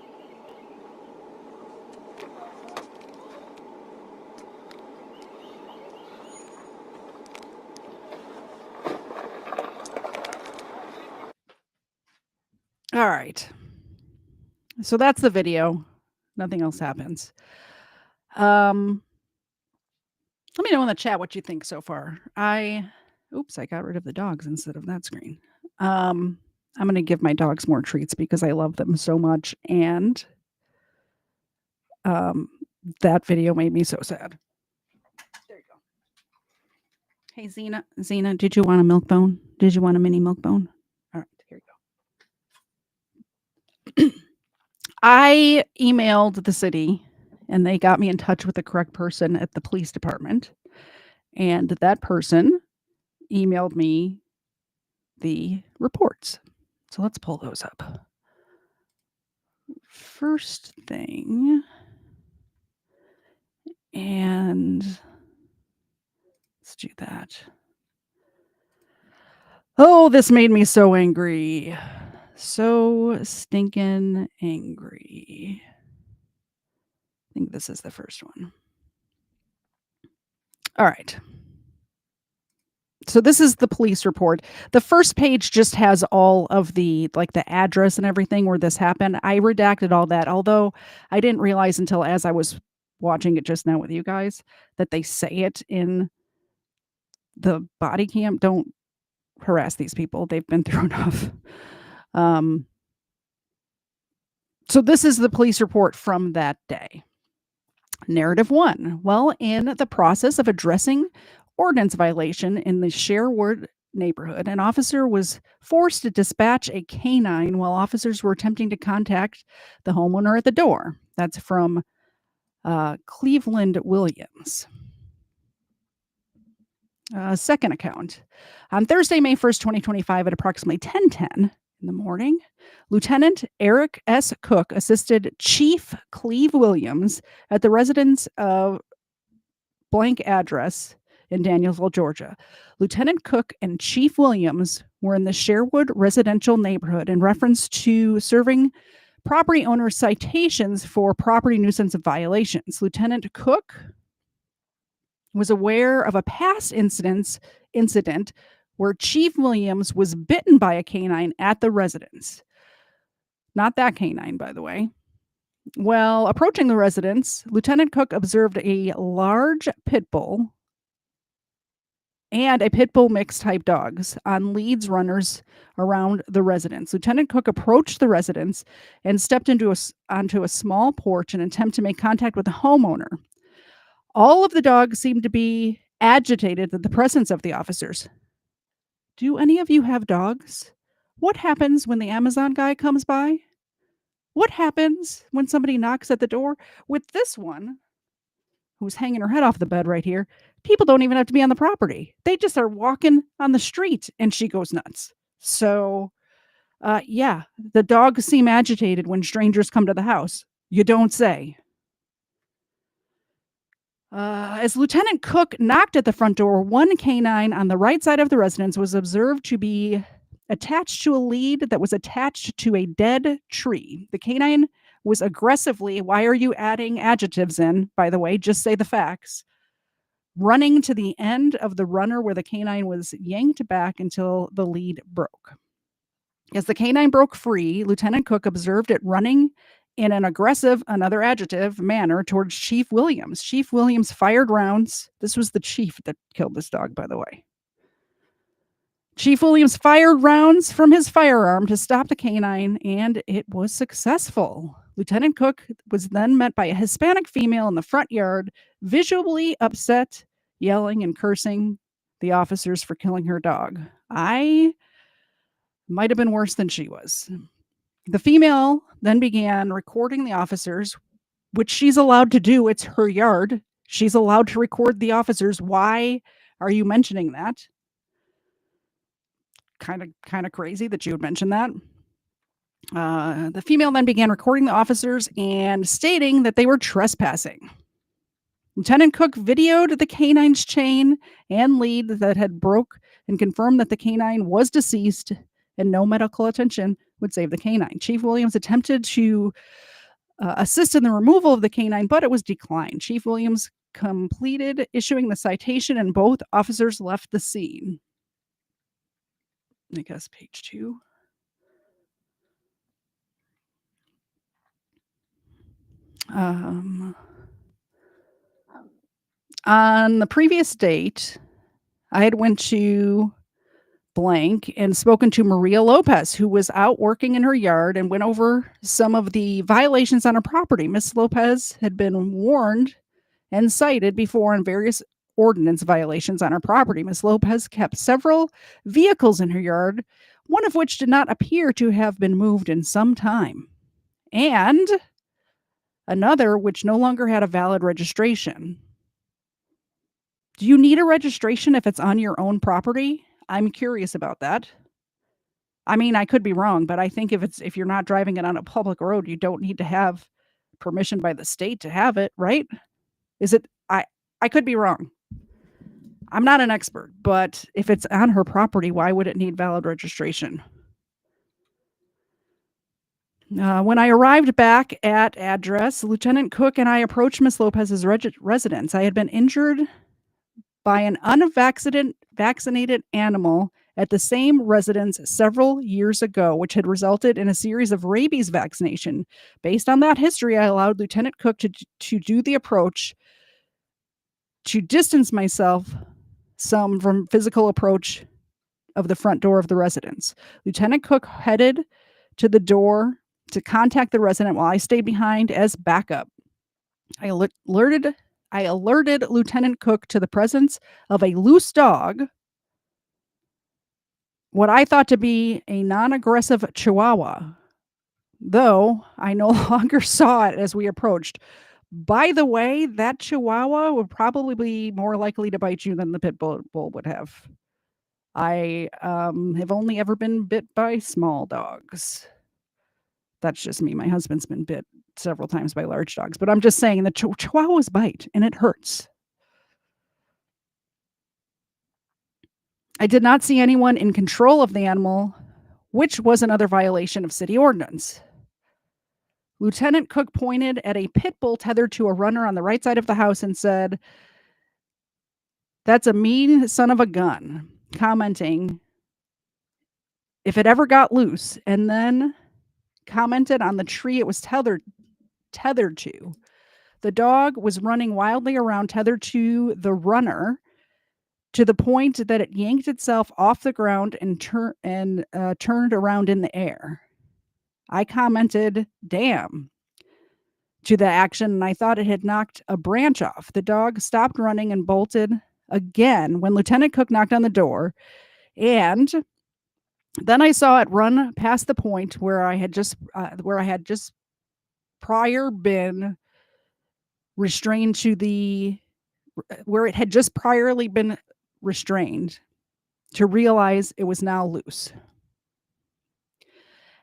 All right. So that's the video. Nothing else happens. Let me know in the chat what you think so far. Oops, I got rid of the dogs instead of that screen. I'm going to give my dogs more treats because I love them so much. And that video made me so sad. There you go. Hey, Zena, did you want a milk bone? Did you want a mini milk bone? All right, here you go. I emailed the city and they got me in touch with the correct person at the police department. And that person emailed me the reports. So let's pull those up. First thing, and let's do that. Oh, this made me so angry. So stinking angry. I think this is the first one. All right. So this is the police report. The first page just has all of the address and everything where this happened. I redacted all that, although I didn't realize until as I was watching it just now with you guys that they say it in the body cam. Don't harass these people. They've been through enough. So this is the police report from that day. Narrative 1. Well, in the process of addressing ordinance violation in the Sherwood neighborhood, an officer was forced to dispatch a canine while officers were attempting to contact the homeowner at the door. That's from Cleveland Williams. Second account. On Thursday, May 1st, 2025, at approximately 10:10 in the morning, Lieutenant Eric S. Cook assisted Chief Cleve Williams at the residence of blank address in Danielsville, Georgia. Lieutenant Cook and Chief Williams were in the Sherwood residential neighborhood in reference to serving property owners citations for property nuisance violations. Lieutenant Cook was aware of a past incident where Chief Williams was bitten by a canine at the residence. Not that canine, by the way. While approaching the residence, Lieutenant Cook observed a large pit bull and a pit bull mix type dogs on leads runners around the residence. Lieutenant Cook approached the residence and stepped onto a small porch in an attempt to make contact with the homeowner. All of the dogs seemed to be agitated at the presence of the officers. Do any of you have dogs? What happens when the Amazon guy comes by? What happens when somebody knocks at the door? With this one, who's hanging her head off the bed right here, people don't even have to be on the property. They just are walking on the street and she goes nuts. So, yeah, the dogs seem agitated when strangers come to the house. You don't say. As Lieutenant Cook knocked at the front door, one canine on the right side of the residence was observed to be attached to a lead that was attached to a dead tree. The canine was aggressively, why are you adding adjectives in, by the way, just say the facts, running to the end of the runner where the canine was yanked back until the lead broke. As the canine broke free, Lieutenant Cook observed it running in an aggressive, another adjective, manner towards Chief Williams. Chief Williams fired rounds. This was the chief that killed this dog, by the way. Chief Williams fired rounds from his firearm to stop the canine, and it was successful. Lieutenant Cook was then met by a Hispanic female in the front yard, visually upset, yelling and cursing the officers for killing her dog. I might have been worse than she was. The female then began recording the officers, which she's allowed to do. It's her yard. She's allowed to record the officers. Why are you mentioning that? Kind of crazy that you would mention that. The female then began recording the officers and stating that they were trespassing. Lieutenant Cook videoed the canine's chain and lead that had broke and confirmed that the canine was deceased and no medical attention would save the canine. Chief Williams attempted to assist in the removal of the canine, but it was declined. Chief Williams completed issuing the citation and both officers left the scene. I guess page 2. On the previous date, I had went to blank and spoken to Maria Lopez, who was out working in her yard, and went over some of the violations on her property. Miss Lopez had been warned and cited before on various ordinance violations on her property. Miss Lopez kept several vehicles in her yard, one of which did not appear to have been moved in some time, and another which no longer had a valid registration. Do you need a registration if it's on your own property? I'm curious about that. I mean, I could be wrong, but I think if you're not driving it on a public road, you don't need to have permission by the state to have it, right? Is it? I could be wrong. I'm not an expert, but if it's on her property, why would it need valid registration? When I arrived back at address, Lieutenant Cook and I approached Miss Lopez's residence. I had been injured by an unvaccinated animal at the same residence several years ago, which had resulted in a series of rabies vaccination. Based on that history, I allowed Lieutenant Cook to do the approach to distance myself some from physical approach of the front door of the residence. Lieutenant Cook headed to the door to contact the resident while I stayed behind as backup. I alerted Lieutenant Cook to the presence of a loose dog, what I thought to be a non-aggressive Chihuahua, though I no longer saw it as we approached. By the way, that Chihuahua would probably be more likely to bite you than the pit bull would have. I have only ever been bit by small dogs. That's just me. My husband's been bit several times by large dogs, but I'm just saying the Chihuahuas bite and it hurts. I did not see anyone in control of the animal, which was another violation of city ordinance. Lieutenant Cook pointed at a pit bull tethered to a runner on the right side of the house and said, "That's a mean son of a gun," commenting if it ever got loose, and then commented on the tree it was tethered to. The dog was running wildly around, tethered to the runner, to the point that it yanked itself off the ground and turned around in the air. I commented, "Damn," to the action, and I thought it had knocked a branch off. The dog stopped running and bolted again when Lieutenant Cook knocked on the door, and then I saw it run past the point where I had just prior been restrained to where it had just priorly been restrained, to realize it was now loose.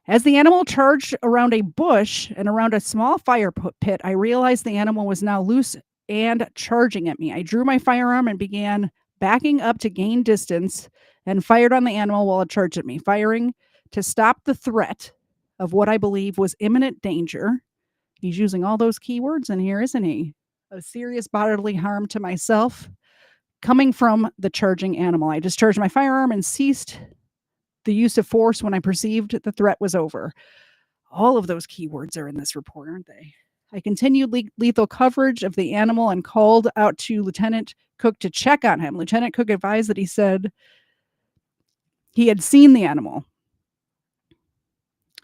As the animal charged around a bush and around a small fire pit, I realized the animal was now loose and charging at me. I drew my firearm and began backing up to gain distance and fired on the animal while it charged at me, firing to stop the threat of what I believe was imminent danger. He's using all those key words in here, isn't he? A serious bodily harm to myself coming from the charging animal. I discharged my firearm and ceased the use of force when I perceived the threat was over. All of those keywords are in this report, aren't they? I continued lethal coverage of the animal and called out to Lieutenant Cook to check on him. Lieutenant Cook advised that he said he had seen the animal.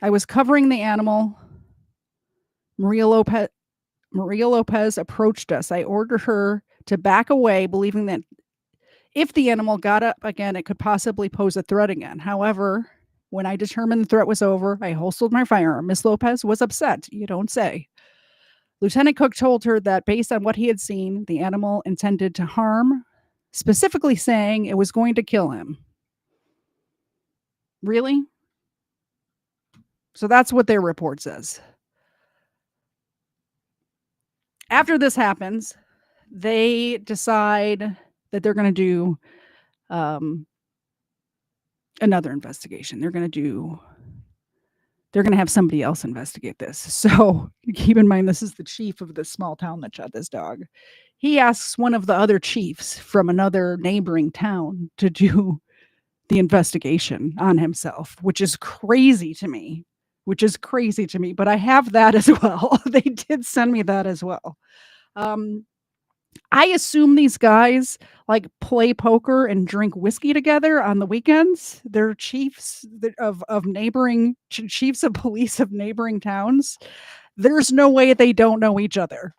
I was covering the animal. Maria Lopez approached us. I ordered her to back away, believing that if the animal got up again, it could possibly pose a threat again. However, when I determined the threat was over, I holstered my firearm. Miss Lopez was upset. You don't say. Lieutenant Cook told her that based on what he had seen, the animal intended to harm, specifically saying it was going to kill him. Really? So that's what their report says. After this happens, they decide that they're going to do another investigation. They're going to have somebody else investigate this. So keep in mind, this is the chief of this small town that shot this dog. He asks one of the other chiefs from another neighboring town to do the investigation on himself, which is crazy to me. But I have that as well. They did send me that as well. I assume these guys like play poker and drink whiskey together on the weekends. They're chiefs of neighboring chiefs of police of neighboring towns. There's no way they don't know each other.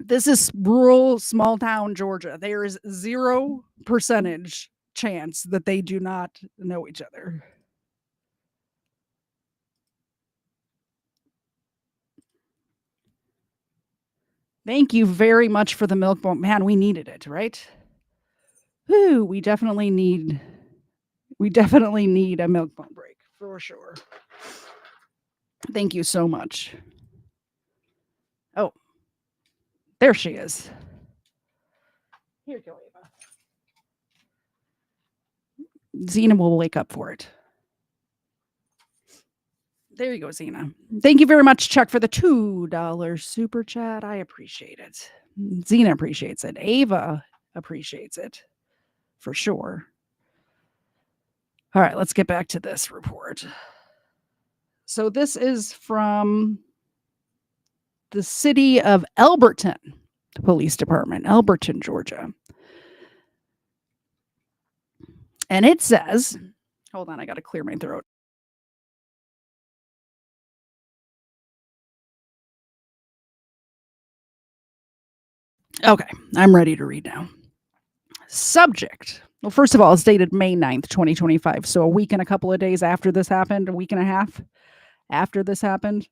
This is rural small town Georgia. There is 0% chance that they do not know each other. Thank you very much for the milk bone. Man, we needed it, right? Whew, we definitely need a milk bone break for sure. Thank you so much. Oh, there she is. Here you go, Ava. Xena will wake up for it. There you go, Xena. Thank you very much, Chuck, for the $2 super chat. I appreciate it. Xena appreciates it. Ava appreciates it for sure. All right, let's get back to this report. So this is from the city of Elberton Police Department, Elberton, Georgia. And it says, hold on, I got to clear my throat. Okay, I'm ready to read now. Subject. Well, first of all, it's dated May 9th, 2025. So a week and a couple of days after this happened, a week and a half after this happened.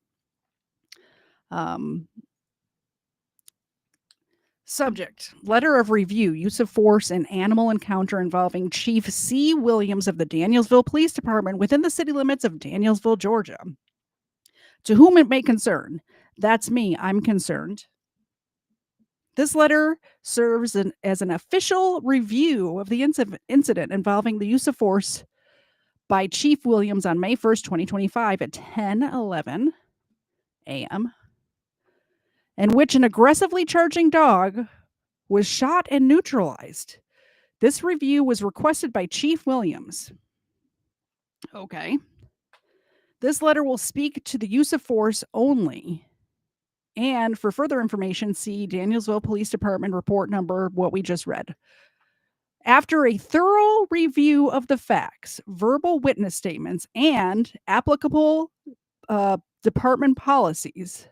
Subject. Letter of review, use of force in animal encounter involving Chief C. Williams of the Danielsville Police Department within the city limits of Danielsville, Georgia. To whom it may concern. That's me. I'm concerned. This letter serves as an official review of the incident involving the use of force by Chief Williams on May 1st, 2025 at 10:11 a.m., in which an aggressively charging dog was shot and neutralized. This review was requested by Chief Williams. Okay. This letter will speak to the use of force only. And for further information, see Danielsville Police Department report number, what we just read. After a thorough review of the facts, verbal witness statements, and applicable department policies,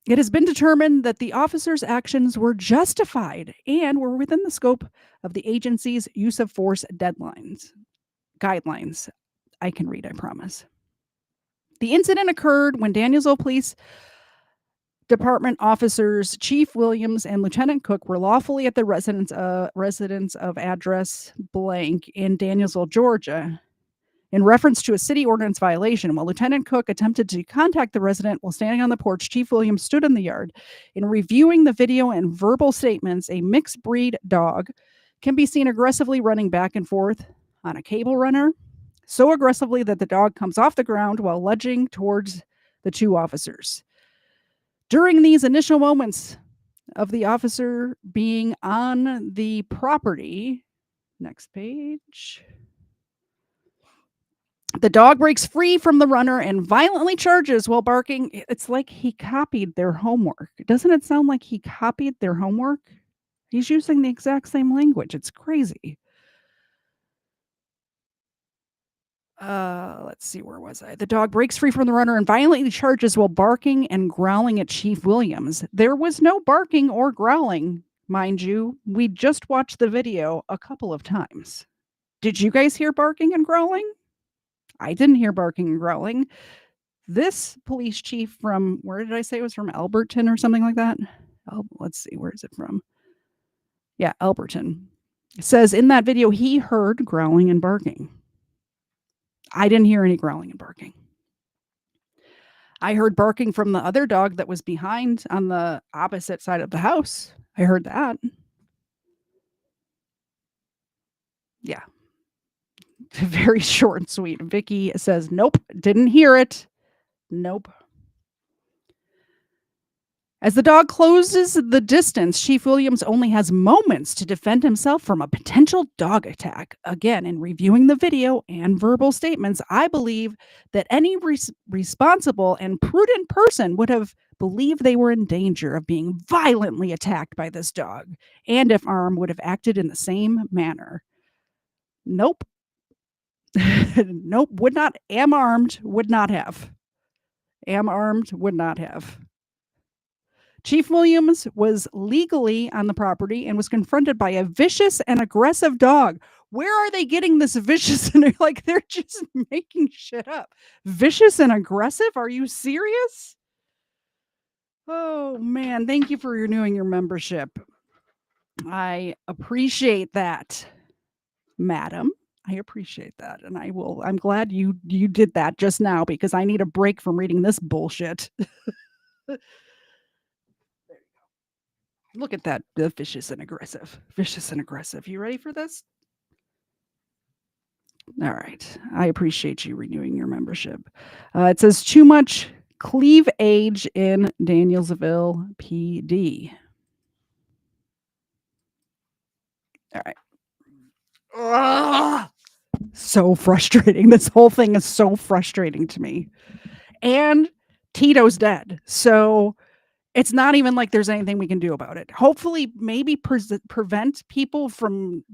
it has been determined that the officer's actions were justified and were within the scope of the agency's use of force guidelines. I can read, I promise. The incident occurred when Danielsville Police Department officers Chief Williams and Lieutenant Cook were lawfully at the residence of address blank in Danielsville, Georgia, in reference to a city ordinance violation. While Lieutenant Cook attempted to contact the resident while standing on the porch, Chief Williams stood in the yard. In reviewing the video and verbal statements, a mixed breed dog can be seen aggressively running back and forth on a cable runner, so aggressively that the dog comes off the ground while lunging towards the two officers. During these initial moments of the officer being on the property, next page, the dog breaks free from the runner and violently charges while barking. It's like he copied their homework. Doesn't it sound like he copied their homework? He's using the exact same language. It's crazy. Let's see, where was I? The dog breaks free from the runner and violently charges while barking and growling at Chief Williams. There was no barking or growling, mind you. We just watched the video a couple of times. Did you guys hear barking and growling? I didn't hear barking and growling. This police chief from, where did I say it was from? Elberton or something like that? Let's see, where is it from? Yeah, Elberton. Says in that video he heard growling and barking. I didn't hear any growling and barking. I heard barking from the other dog that was behind on the opposite side of the house. I heard that. Yeah. Very short and sweet. Vicky says, nope, didn't hear it. Nope. As the dog closes the distance, Chief Williams only has moments to defend himself from a potential dog attack. Again, in reviewing the video and verbal statements, I believe that any responsible and prudent person would have believed they were in danger of being violently attacked by this dog, and if armed, would have acted in the same manner. Nope. Nope, would not. Am armed, would not have. Am armed, would not have. Chief Williams was legally on the property and was confronted by a vicious and aggressive dog. Where are they getting this vicious? And they're just making shit up. Vicious and aggressive? Are you serious? Oh, man. Thank you for renewing your membership. I appreciate that, madam. I appreciate that. And I'm glad you did that just now because I need a break from reading this bullshit. Look at that, the vicious and aggressive. Vicious and aggressive. You ready for this? All right. I appreciate you renewing your membership. It says too much cleave age in Danielsville PD. All right. Ugh! So frustrating. This whole thing is so frustrating to me. And Tito's dead. So it's not even like there's anything we can do about it. Hopefully, maybe prevent people from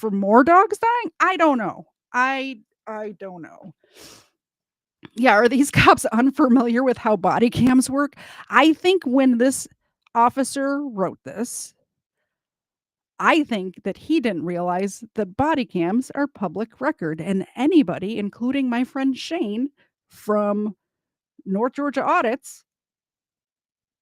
more dogs dying. I don't know. I don't know. Yeah, are these cops unfamiliar with how body cams work? I think when this officer wrote this, I think that he didn't realize that body cams are public record, and anybody, including my friend Shane from North Georgia Audits,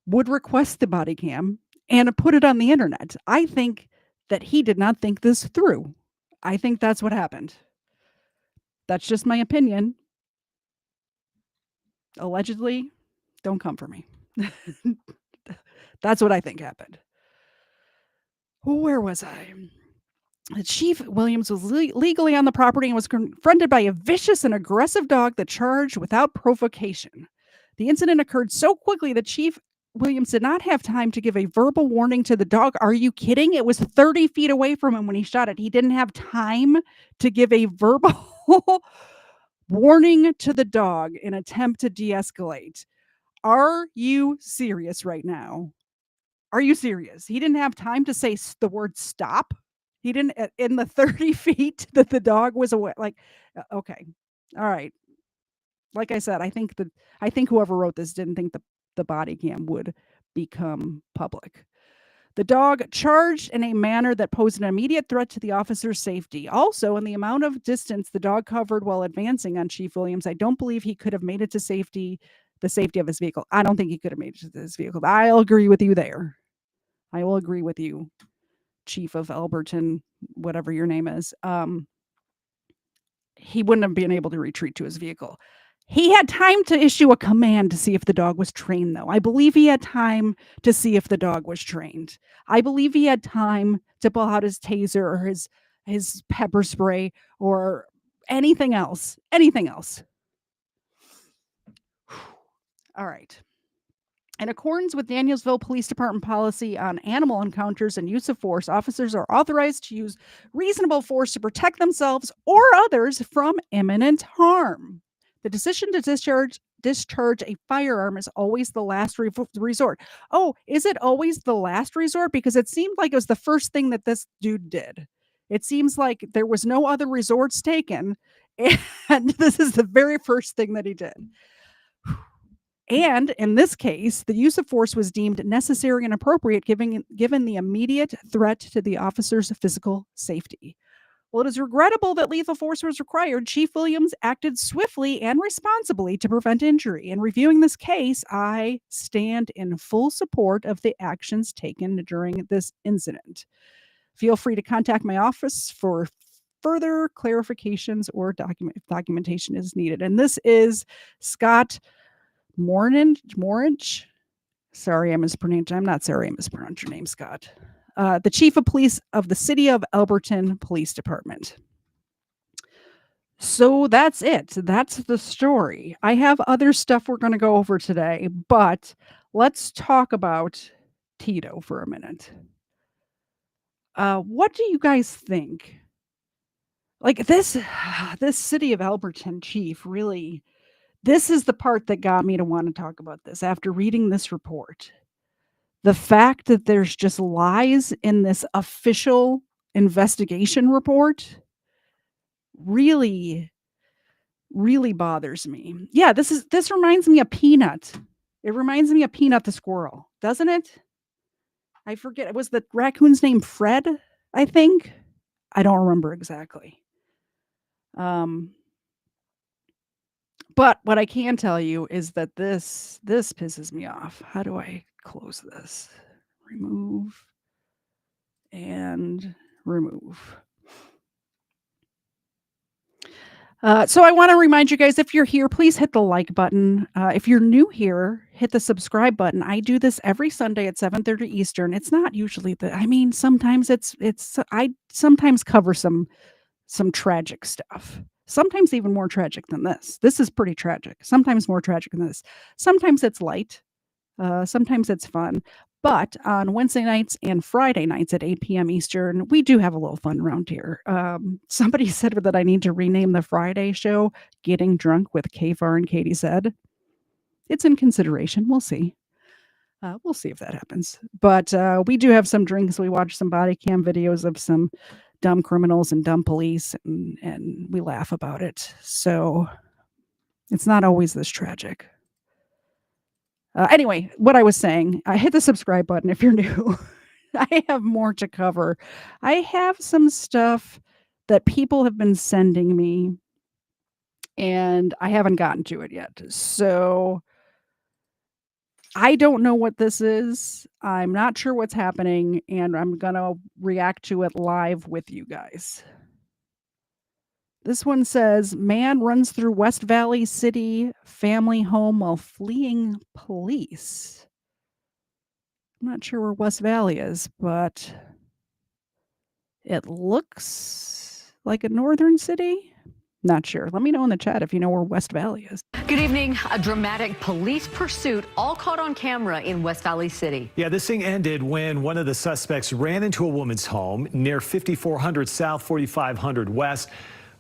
would request the body cam and put it on the internet. I think that he did not think this through. I think that's what happened. That's just my opinion. Allegedly, don't come for me. That's what I think happened. Where was I? Chief Williams was legally on the property and was confronted by a vicious and aggressive dog that charged without provocation. The incident occurred so quickly that Chief Williams did not have time to give a verbal warning to the dog. Are you kidding? It was 30 feet away from him when he shot it. He didn't have time to give a verbal warning to the dog in attempt to de-escalate. Are you serious right now? Are you serious? He didn't have time to say the word stop. He didn't in the 30 feet that the dog was away. Okay. All right. Like I said, I think whoever wrote this didn't think the body cam would become public. The dog charged in a manner that posed an immediate threat to the officer's safety. Also, in the amount of distance the dog covered while advancing on Chief Williams, I don't believe he could have made it to safety, the safety of his vehicle. I don't think he could have made it to his vehicle. I'll agree with you there. I will agree with you, Chief of Alberton, whatever your name is. He wouldn't have been able to retreat to his vehicle. He had time to issue a command to see if the dog was trained, though. I believe he had time to see if the dog was trained. I believe he had time to pull out his taser or his pepper spray or anything else. Anything else. All right. In accordance with Danielsville Police Department policy on animal encounters and use of force, officers are authorized to use reasonable force to protect themselves or others from imminent harm. The decision to discharge a firearm is always the last resort. Oh, is it always the last resort? Because it seemed like it was the first thing that this dude did. It seems like there was no other resorts taken, and this is the very first thing that he did. And in this case, the use of force was deemed necessary and appropriate given the immediate threat to the officer's physical safety. While it is regrettable that lethal force was required, Chief Williams acted swiftly and responsibly to prevent injury. In reviewing this case, I stand in full support of the actions taken during this incident. Feel free to contact my office for further clarifications or documentation is needed. And this is Scott Morinch. Sorry, I mispronounced. I'm not sorry, I mispronounced your name, Scott. The chief of police of the City of Alberton Police Department. So that's it. That's the story. I have other stuff we're going to go over today, but let's talk about Tito for a minute. What do you guys think? Like this City of Alberton chief really, this is the part that got me to want to talk about this after reading this report. The fact that there's just lies in this official investigation report really bothers me. Yeah, this reminds me of Peanut. It reminds me of Peanut the squirrel, doesn't it? I forget. It was the raccoon's name Fred, I think. I don't remember exactly. But what I can tell you is that this pisses me off. How do I close this? Remove and remove. So I want to remind you guys, if you're here, please hit the like button. If you're new here, hit the subscribe button. I do this every Sunday at 7:30 Eastern. It's not usually sometimes I sometimes cover some tragic stuff. Sometimes even more tragic than this. This is pretty tragic. Sometimes more tragic than this. Sometimes it's light. Sometimes it's fun. But on Wednesday nights and Friday nights at 8 p.m. Eastern, we do have a little fun around here. Somebody said that I need to rename the Friday show Getting Drunk with Kfar and Katie Said. It's in consideration. We'll see. We'll see if that happens. But we do have some drinks. We watch some body cam videos of some dumb criminals and dumb police, and we laugh about it. So it's not always this tragic. Anyway, what I was saying, hit the subscribe button if you're new. I have more to cover. I have some stuff that people have been sending me, and I haven't gotten to it yet. So I don't know what this is. I'm not sure what's happening, and I'm going to react to it live with you guys. This one says, man runs through West Valley City family home while fleeing police. I'm not sure where West Valley is, but it looks like a northern city. Not sure. Let me know in the chat if you know where West Valley is. Good evening. A dramatic police pursuit, all caught on camera in West Valley City. Yeah, this thing ended when one of the suspects ran into a woman's home near 5400 South, 4500 West.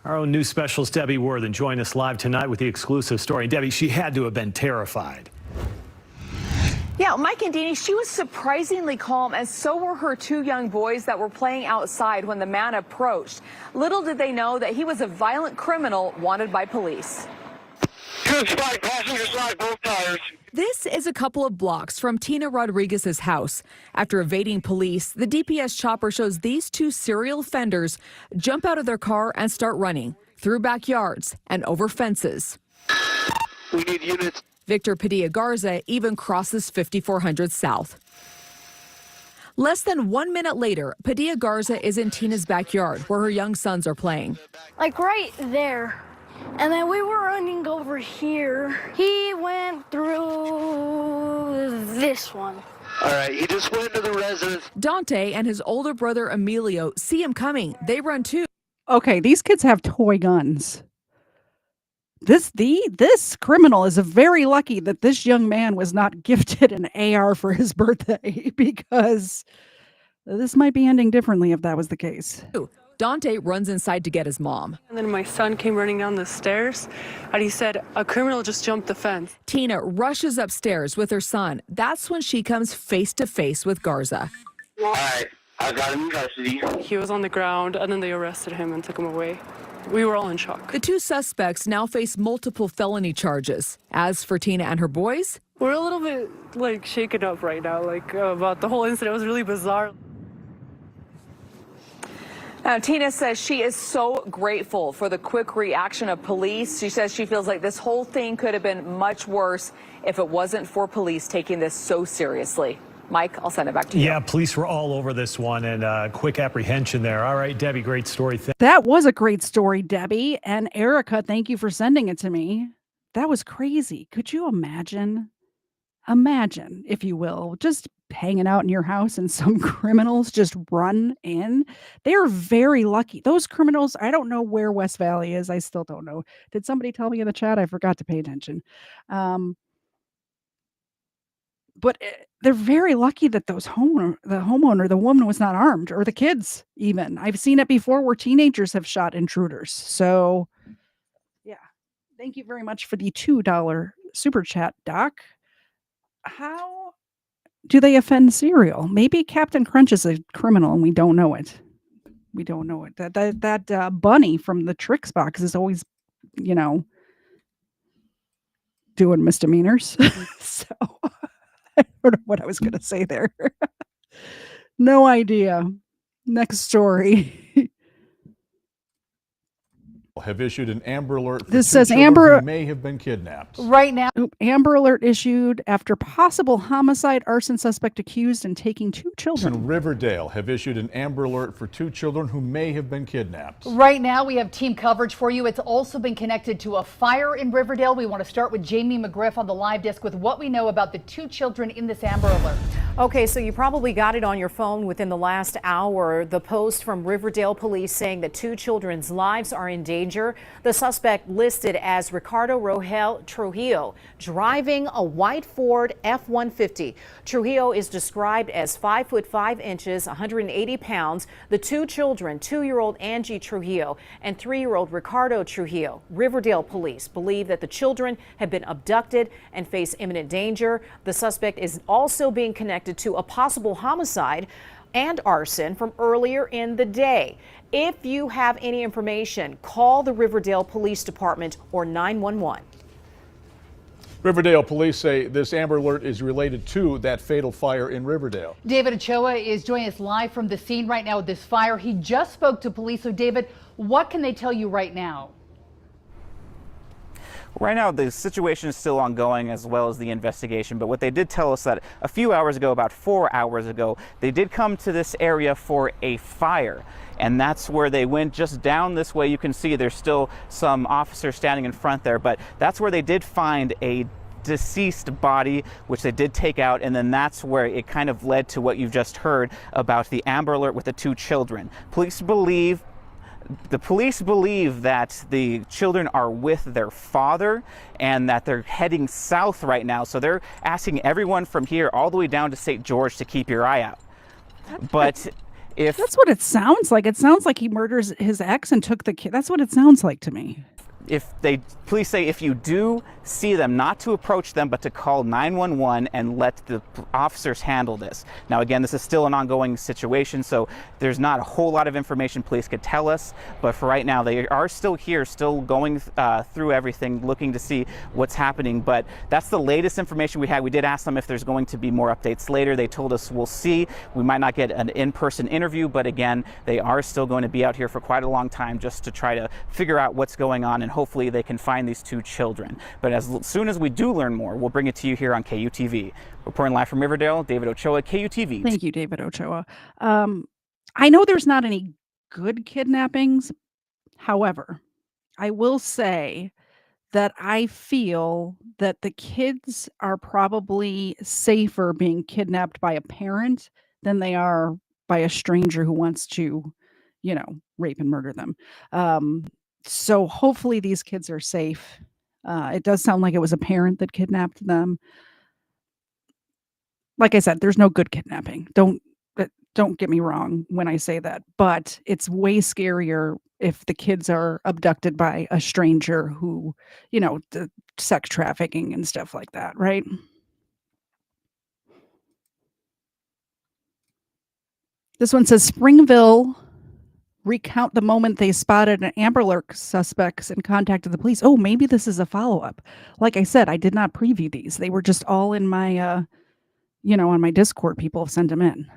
Our own news specialist Debbie Worthen joined us live tonight with the exclusive story. Debbie, she had to have been terrified. Yeah, Mike and Deanie, she was surprisingly calm, and so were her two young boys that were playing outside when the man approached. Little did they know that he was a violent criminal wanted by police. Good spot, passenger side, both tires. This is a couple of blocks from Tina Rodriguez's house. After evading police, the DPS chopper shows these two serial offenders jump out of their car and start running through backyards and over fences. We need units. Victor Padilla Garza even crosses 5400 South. Less than 1 minute later, Padilla Garza is in Tina's backyard where her young sons are playing. Like right there. And then we were running over here. He went through this one. All right, he just went to the residence. Dante and his older brother Emilio see him coming. They run too. Okay, these kids have toy guns. This criminal is very lucky that this young man was not gifted an AR for his birthday, because this might be ending differently if that was the case. Dante runs inside to get his mom. And then my son came running down the stairs and he said, a criminal just jumped the fence. Tina rushes upstairs with her son. That's when she comes face to face with Garza. All right, I got him in custody. He was on the ground and then they arrested him and took him away. We were all in shock. The two suspects now face multiple felony charges. As for Tina and her boys, we're a little bit shaken up right now, about the whole incident. It was really bizarre. Now, Tina says she is so grateful for the quick reaction of police. She says she feels like this whole thing could have been much worse if it wasn't for police taking this so seriously. Mike, I'll send it back to you. Yeah, police were all over this one, and quick apprehension there. All right, Debbie, great story. That was a great story, Debbie. And Erica, thank you for sending it to me. That was crazy. Could you imagine? Imagine, if you will, just hanging out in your house and some criminals just run in. They are very lucky. Those criminals, I don't know where West Valley is. I still don't know. Did somebody tell me in the chat? I forgot to pay attention. But they're very lucky that the homeowner, the woman was not armed, or the kids even. I've seen it before where teenagers have shot intruders. So, yeah. Thank you very much for the $2 super chat, Doc. How do they offend cereal? Maybe Captain Crunch is a criminal and we don't know it. We don't know it. That bunny from the tricks box is always, doing misdemeanors. So I don't know what I was going to say there. No idea. Next story. Have issued an Amber Alert for This two says children Amber who may have been kidnapped. right now. Amber Alert issued after possible homicide, arson suspect accused and taking 2 children. In Riverdale have issued an Amber Alert for 2 children who may have been kidnapped. Right now we have team coverage for you. It's also been connected to a fire in Riverdale. We want to start with Jamie McGriff on the live desk with what we know about the 2 children in this Amber Alert. Okay, so you probably got it on your phone within the last hour. The post from Riverdale police saying that 2 children's lives are in danger. The suspect listed as Ricardo Rogel Trujillo, driving a white Ford F-150. Trujillo is described as 5 foot 5 inches, 180 pounds. The 2 children, 2-year-old Angie Trujillo and 3-year-old Ricardo Trujillo. Riverdale police believe that the children have been abducted and face imminent danger. The suspect is also being connected to a possible homicide and arson from earlier in the day. If you have any information, call the Riverdale Police Department or 911. Riverdale police say this Amber Alert is related to that fatal fire in Riverdale. David Ochoa is joining us live from the scene right now with this fire. He just spoke to police. So David, what can they tell you right now? Right now, the situation is still ongoing as well as the investigation, but what they did tell us that a few hours ago, about 4 hours ago, they did come to this area for a fire. And that's where they went, just down this way. You can see there's still some officers standing in front there, but that's where they did find a deceased body, which they did take out, and then that's where it kind of led to what you've just heard about the Amber Alert with the 2 children. The police believe that the children are with their father and that they're heading south right now. So they're asking everyone from here all the way down to St. George to keep your eye out. But if that's what it sounds like. It sounds like he murders his ex and took the kid. That's what it sounds like to me. Police say if you do see them, not to approach them, but to call 911 and let the officers handle this. Now, again, this is still an ongoing situation, so there's not a whole lot of information police could tell us. But for right now, they are still here, still going through everything, looking to see what's happening. But that's the latest information we had. We did ask them if there's going to be more updates later. They told us we'll see. We might not get an in-person interview, but again, they are still going to be out here for quite a long time just to try to figure out what's going on, and hopefully they can find these 2 children. But as soon as we do learn more, we'll bring it to you here on KUTV. Reporting live from Riverdale, David Ochoa, KUTV. Thank you, David Ochoa. I know there's not any good kidnappings. However, I will say that I feel that the kids are probably safer being kidnapped by a parent than they are by a stranger who wants to, rape and murder them. So hopefully these kids are safe. It does sound like it was a parent that kidnapped them. Like I said, there's no good kidnapping. Don't get me wrong when I say that, but it's way scarier if the kids are abducted by a stranger who, sex trafficking and stuff like that, right? This one says Springville recount the moment they spotted an Amber Alert suspects and contacted the police. Oh, maybe this is a follow-up. Like I said, I did not preview these. They were just all in my, on my Discord. People have sent them in.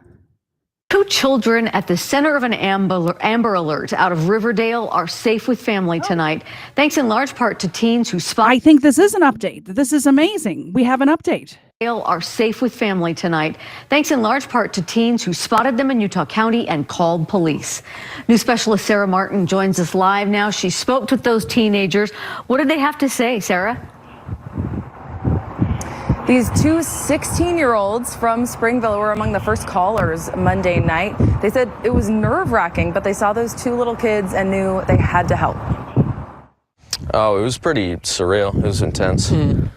2 children at the center of an Amber Alert out of Riverdale are safe with family tonight, thanks in large part to teens who spot. I think this is an update. This is amazing. We have an update. Are safe with family tonight, thanks in large part to teens who spotted them in Utah County and called police. News specialist Sarah Martin joins us live now. She spoke with those teenagers. What did they have to say, Sarah? These two 16-year-olds from Springville were among the first callers Monday night. They said it was nerve-wracking, but they saw those two little kids and knew they had to help. Oh, it was pretty surreal. It was intense.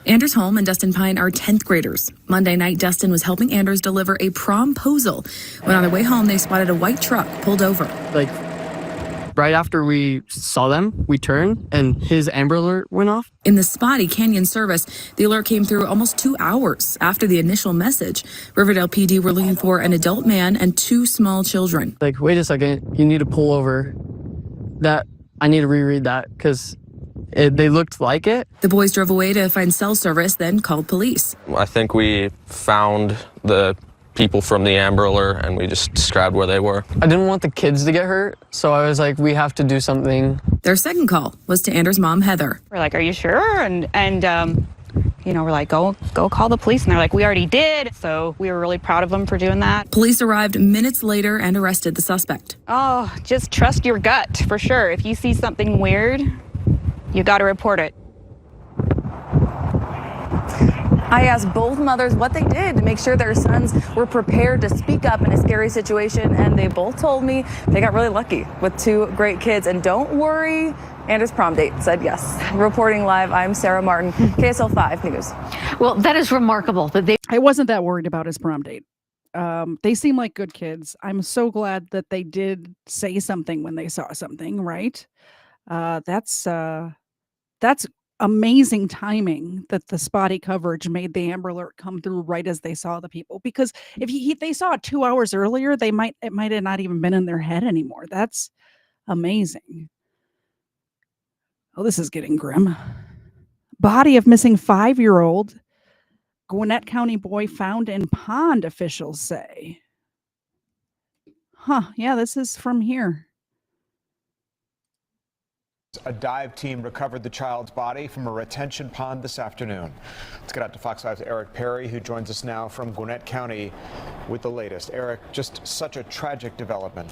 Anders Holm and Dustin Pine are 10th graders. Monday night, Dustin was helping Anders deliver a promposal. When on their way home, they spotted a white truck pulled over. Like, right after we saw them, we turned and his Amber Alert went off. In the spotty Canyon service, the alert came through almost 2 hours after the initial message. Riverdale PD were looking for an adult man and 2 small children. Like, wait a second, you need to pull over. That, I need to reread that because they looked like it. The boys drove away to find cell service, then called police. I think we found the people from the Amber Alert and we just described where they were. I didn't want the kids to get hurt, so I was like, we have to do something. Their second call was to Anders' mom, Heather. We're like, are you sure? And you know, we're like, go call the police. And they're like, we already did. So we were really proud of them for doing that. Police arrived minutes later and arrested the suspect. Oh, just trust your gut for sure. If you see something weird, you got to report it. I asked both mothers what they did to make sure their sons were prepared to speak up in a scary situation, and they both told me they got really lucky with 2 great kids. And don't worry, Anders' prom date said yes. Reporting live, I'm Sarah Martin, KSL 5 News. Well, that is remarkable that they... I wasn't that worried about his prom date. They seem like good kids. I'm so glad that they did say something when they saw something, right? That's amazing timing that the spotty coverage made the Amber Alert come through right as they saw the people. Because if they saw it 2 hours earlier, it might have not even been in their head anymore. That's amazing. Oh, this is getting grim. Body of missing 5-year-old Gwinnett County boy found in pond, officials say. Huh, yeah, this is from here. A dive team recovered the child's body from a retention pond this afternoon. Let's get out to Fox 5's Eric Perry, who joins us now from Gwinnett County with the latest. Eric, just such a tragic development.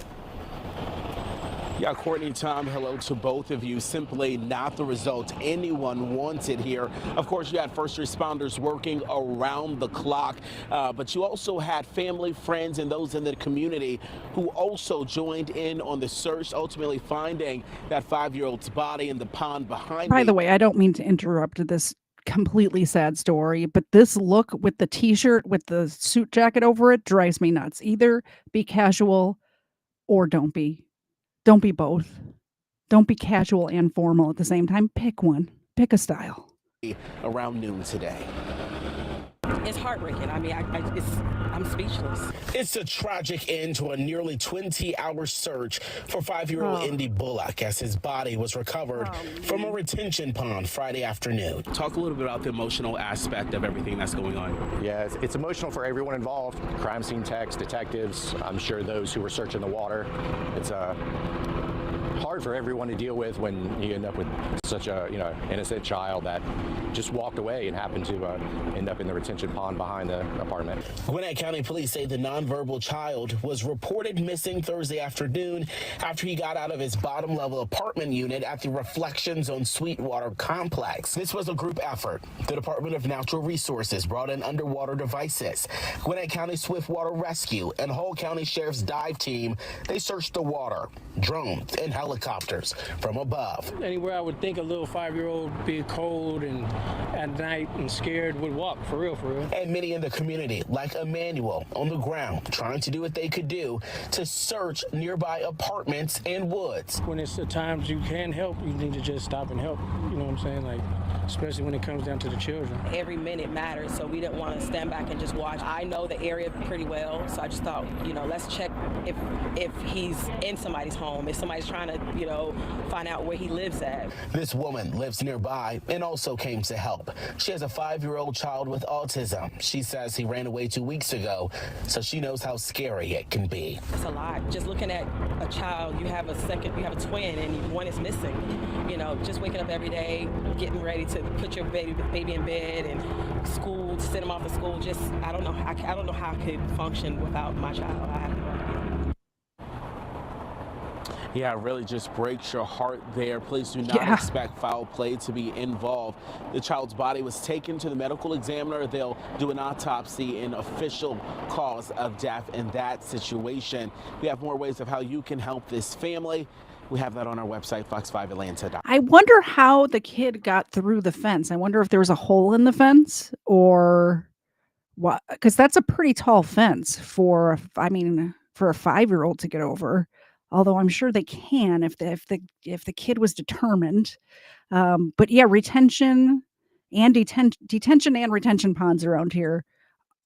Yeah, Courtney, Tom, hello to both of you. Simply not the result anyone wanted here. Of course, you had first responders working around the clock, but you also had family, friends, and those in the community who also joined in on the search, ultimately finding that 5-year-old's body in the pond behind By me. the way, I don't mean to interrupt this completely sad story, but this look with the t-shirt with the suit jacket over it drives me nuts. Either be casual or don't be. Don't be both. Don't be casual and formal at the same time. Pick one. Pick a style. Around noon today. It's heartbreaking. I mean, I'm speechless. It's a tragic end to a nearly 20-hour search for 5-year-old Indy Bullock as his body was recovered from a retention pond Friday afternoon. Talk a little bit about the emotional aspect of everything that's going on. Yeah, it's emotional for everyone involved. Crime scene techs, detectives, I'm sure those who were searching the water. It's hard for everyone to deal with when you end up with such a innocent child that just walked away and happened to end up in the retention pond behind the apartment. Gwinnett County Police say the nonverbal child was reported missing Thursday afternoon after he got out of his bottom level apartment unit at the Reflections on Sweetwater complex. This was a group effort. The Department of Natural Resources brought in underwater devices. Gwinnett County Swiftwater Rescue and Hull County Sheriff's dive team, they searched the water, drones, and helicopters from above. Anywhere I would think a little 5-year-old being cold and at night and scared would walk, for real, for real. And many in the community, like Emmanuel, on the ground, trying to do what they could do to search nearby apartments and woods. When it's the times you can help, you need to just stop and help. You know what I'm saying? Like, especially when it comes down to the children. Every minute matters, so we didn't want to stand back and just watch. I know the area pretty well, so I just thought, let's check if he's in somebody's home, if somebody's trying to, find out where he lives at. This woman lives nearby and also came to help. She has a 5-year-old child with autism. She says he ran away 2 weeks ago, so she knows how scary it can be. It's a lot. Just looking at a child, you have a twin and one is missing. Just waking up every day, getting ready to put your baby in bed and school, to send him off to school. Just, I don't know how I could function without my child. I have no idea. Yeah, it really just breaks your heart there. Police do not Yeah. expect foul play to be involved. The child's body was taken to the medical examiner. They'll do an autopsy and official cause of death in that situation. We have more ways of how you can help this family. We have that on our website, fox5atlanta.com. I wonder how the kid got through the fence. I wonder if there was a hole in the fence or what, because that's a pretty tall fence for, I mean, for a 5-year-old to get over. Although I'm sure they can if the kid was determined. But yeah, retention and detention and retention ponds around here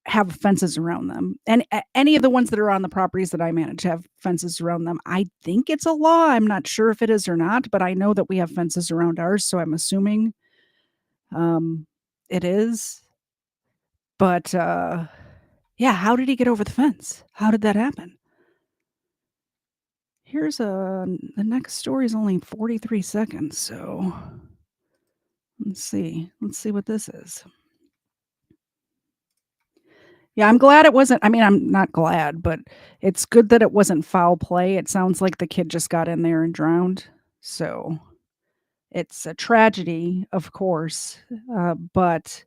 have fences around them. And any of the ones that are on the properties that I manage have fences around them. I think it's a law. I'm not sure if it is or not, but I know that we have fences around ours, so I'm assuming it is. But yeah, how did he get over the fence? How did that happen? Here's the next story is only 43 seconds, so let's see. Let's see what this is. Yeah, I'm glad it wasn't. I mean, I'm not glad, but it's good that it wasn't foul play. It sounds like the kid just got in there and drowned. So it's a tragedy, of course, but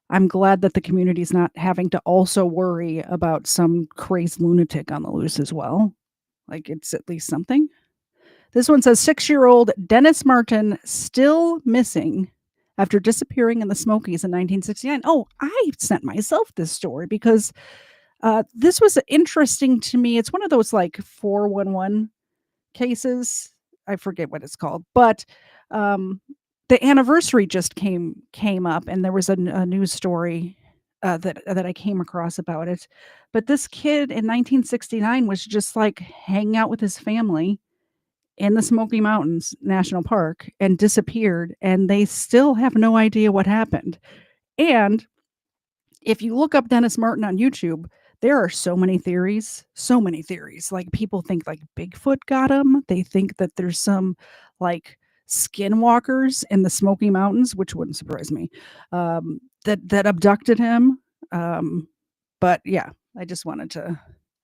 I'm glad that the community's not having to also worry about some crazed lunatic on the loose as well. Like, it's at least something. This one says 6-year-old Dennis Martin still missing after disappearing in the Smokies in 1969. Oh, I sent myself this story because this was interesting to me. It's one of those like 411 cases. I forget what it's called, but the anniversary just came up, and there was a news story that I came across about it. But this kid in 1969 was just like hanging out with his family in the Smoky Mountains National Park and disappeared, and they still have no idea what happened. And if you look up Dennis Martin on YouTube, there are so many theories. Like, people think like Bigfoot got him. They think that there's some like skinwalkers in the Smoky Mountains, which wouldn't surprise me, that abducted him. But yeah, I just wanted to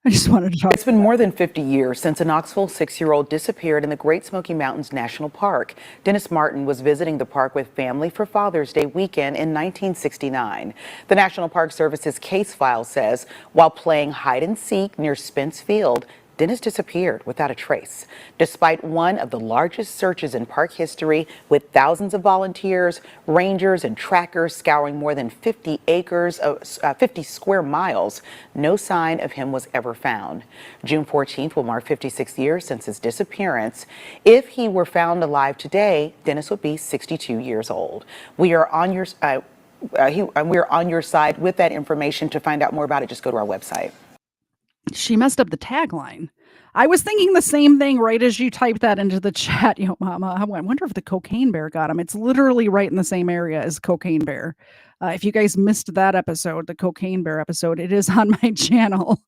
talk. It's been more than 50 years since a Knoxville 6-year-old disappeared in the Great Smoky Mountains National Park. Dennis Martin was visiting the park with family for Father's Day weekend in 1969. The National Park Service's case file says while playing hide and seek near Spence Field, Dennis disappeared without a trace. Despite one of the largest searches in park history, with thousands of volunteers, rangers, and trackers scouring more than 50 square miles, no sign of him was ever found. June 14th will mark 56 years since his disappearance. If he were found alive today, Dennis would be 62 years old. We are on your side with that information. To find out more about it, just go to our website. She messed up the tagline. I was thinking the same thing right as you typed that into the chat. Mama, I wonder if the cocaine bear got him. It's literally right in the same area as Cocaine Bear. If you guys missed that episode, the Cocaine Bear episode, it is on my channel.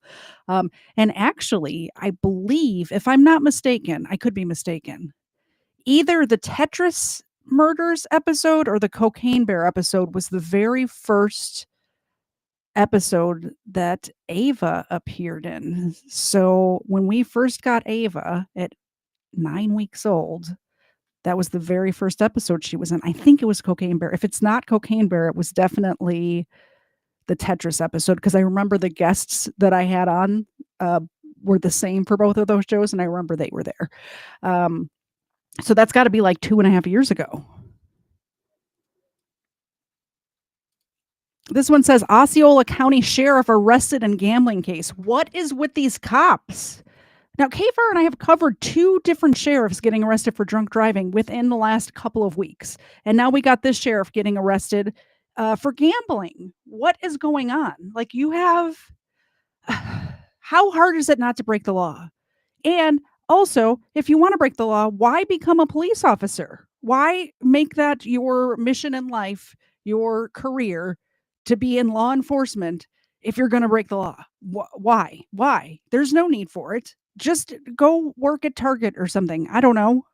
And actually, I believe, if I'm not mistaken, I could be mistaken, either the Tetris murders episode or the Cocaine Bear episode was the very first episode that Ava appeared in. So when we first got Ava at 9 weeks old, that was the very first episode she was in. I think it was Cocaine Bear. If it's not Cocaine Bear, it was definitely the Tetris episode, because I remember the guests that I had on were the same for both of those shows, and I remember they were there. So that's got to be like 2.5 years ago. This one says Osceola County Sheriff arrested in gambling case. What is with these cops? Now, KFAR and I have covered 2 different sheriffs getting arrested for drunk driving within the last couple of weeks. And now we got this sheriff getting arrested for gambling. What is going on? Like, you have... How hard is it not to break the law? And also, if you want to break the law, why become a police officer? Why make that your mission in life, your career, to be in law enforcement if you're going to break the law? Why? There's no need for it. Just go work at Target or something. I don't know.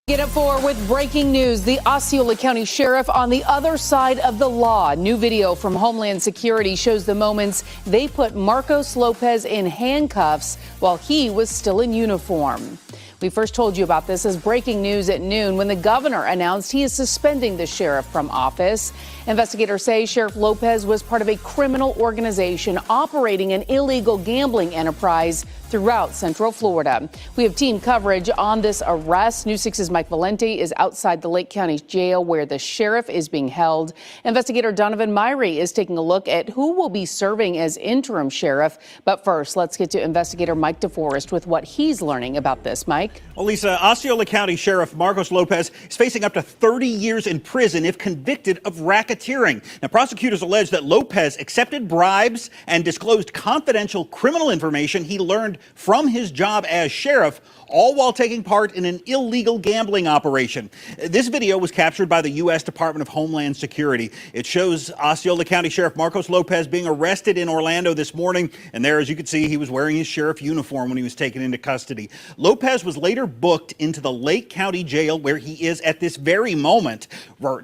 Get up for with breaking news. The Osceola County Sheriff on the other side of the law. New video from Homeland Security shows the moments they put Marcos Lopez in handcuffs while he was still in uniform. We first told you about this as breaking news at noon when the governor announced he is suspending the sheriff from office. Investigators say Sheriff Lopez was part of a criminal organization operating an illegal gambling enterprise throughout Central Florida. We have team coverage on this arrest. News 6's Mike Valenti is outside the Lake County Jail where the sheriff is being held. Investigator Donovan Myrie is taking a look at who will be serving as interim sheriff. But first, let's get to investigator Mike DeForest with what he's learning about this. Mike? Well, Lisa, Osceola County Sheriff Marcos Lopez is facing up to 30 years in prison if convicted of racketeering. Now, prosecutors allege that Lopez accepted bribes and disclosed confidential criminal information he learned from his job as sheriff, all while taking part in an illegal gambling operation. This video was captured by the U.S. Department of Homeland Security. It shows Osceola County Sheriff Marcos Lopez being arrested in Orlando this morning. And there, as you can see, he was wearing his sheriff uniform when he was taken into custody. Lopez was later booked into the Lake County Jail where he is at this very moment.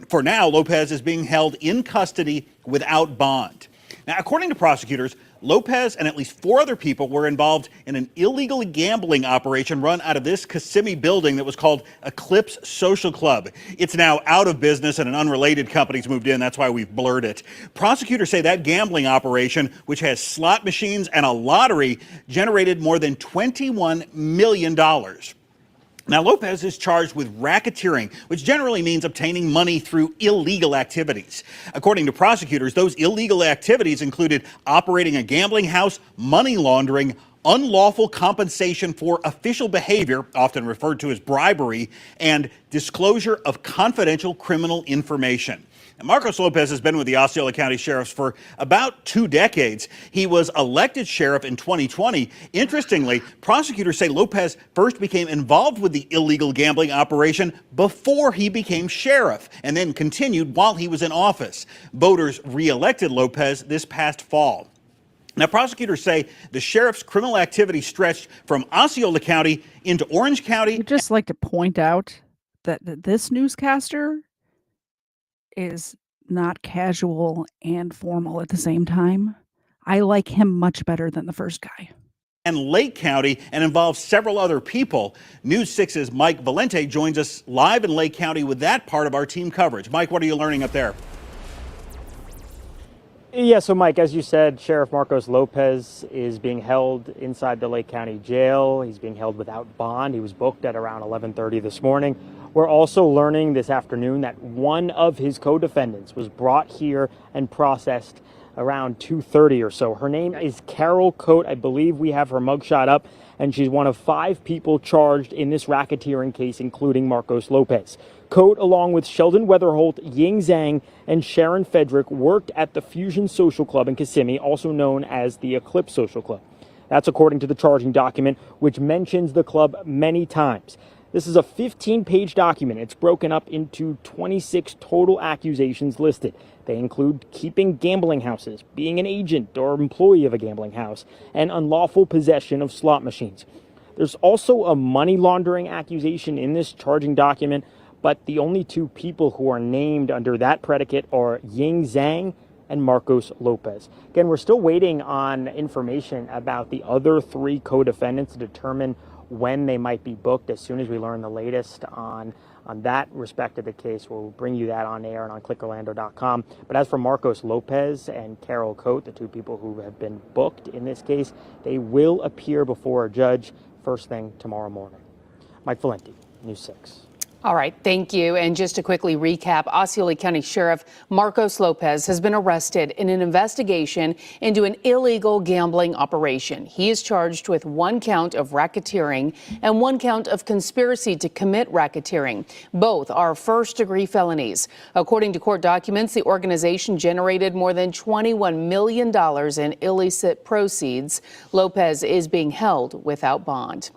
For now, Lopez is being held in custody without bond. Now, according to prosecutors, Lopez and at least 4 other people were involved in an illegal gambling operation run out of this Kissimmee building that was called Eclipse Social Club. It's now out of business and an unrelated company's moved in. That's why we've blurred it. Prosecutors say that gambling operation, which has slot machines and a lottery, generated more than $21 million. Now, Lopez is charged with racketeering, which generally means obtaining money through illegal activities. According to prosecutors, those illegal activities included operating a gambling house, money laundering, unlawful compensation for official behavior, often referred to as bribery, and disclosure of confidential criminal information. And Marcos Lopez has been with the Osceola County Sheriffs for about 2 decades. He was elected sheriff in 2020. Interestingly, prosecutors say Lopez first became involved with the illegal gambling operation before he became sheriff and then continued while he was in office. Voters re-elected Lopez this past fall. Now, prosecutors say the sheriff's criminal activity stretched from Osceola County into Orange County. I'd just like to point out that this newscaster is not casual and formal at the same time. I like him much better than the first guy. And Lake County, and involves several other people. News 6's Mike Valenti joins us live in Lake County with that part of our team coverage. Mike, what are you learning up there? Yeah, so Mike, as you said, Sheriff Marcos Lopez is being held inside the Lake County Jail. He's being held without bond. He was booked at around 11:30 this morning. We're also learning this afternoon that one of his co-defendants was brought here and processed around 2:30 or so. Her name is Carol Coate. I believe we have her mugshot up, and she's one of 5 people charged in this racketeering case, including Marcos Lopez. Coate, along with Sheldon Weatherholt, Ying Zhang, and Sharon Fedrick, worked at the Fusion Social Club in Kissimmee, also known as the Eclipse Social Club. That's according to the charging document, which mentions the club many times. This is a 15-page document. It's broken up into 26 total accusations listed. They include keeping gambling houses, being an agent or employee of a gambling house, and unlawful possession of slot machines. There's also a money laundering accusation in this charging document, but the only 2 people who are named under that predicate are Ying Zhang and Marcos Lopez. Again, we're still waiting on information about the other 3 co-defendants to determine when they might be booked. As soon as we learn the latest on that respect of the case, we'll bring you that on air and on clickorlando.com. But as for Marcos Lopez and Carol Coate, the 2 people who have been booked in this case, they will appear before a judge first thing tomorrow morning. Mike Valenti, News 6. All right, thank you. And just to quickly recap, Osceola County Sheriff Marcos Lopez has been arrested in an investigation into an illegal gambling operation. He is charged with 1 count of racketeering and 1 count of conspiracy to commit racketeering. Both are first-degree felonies. According to court documents, the organization generated more than $21 million in illicit proceeds. Lopez is being held without bond.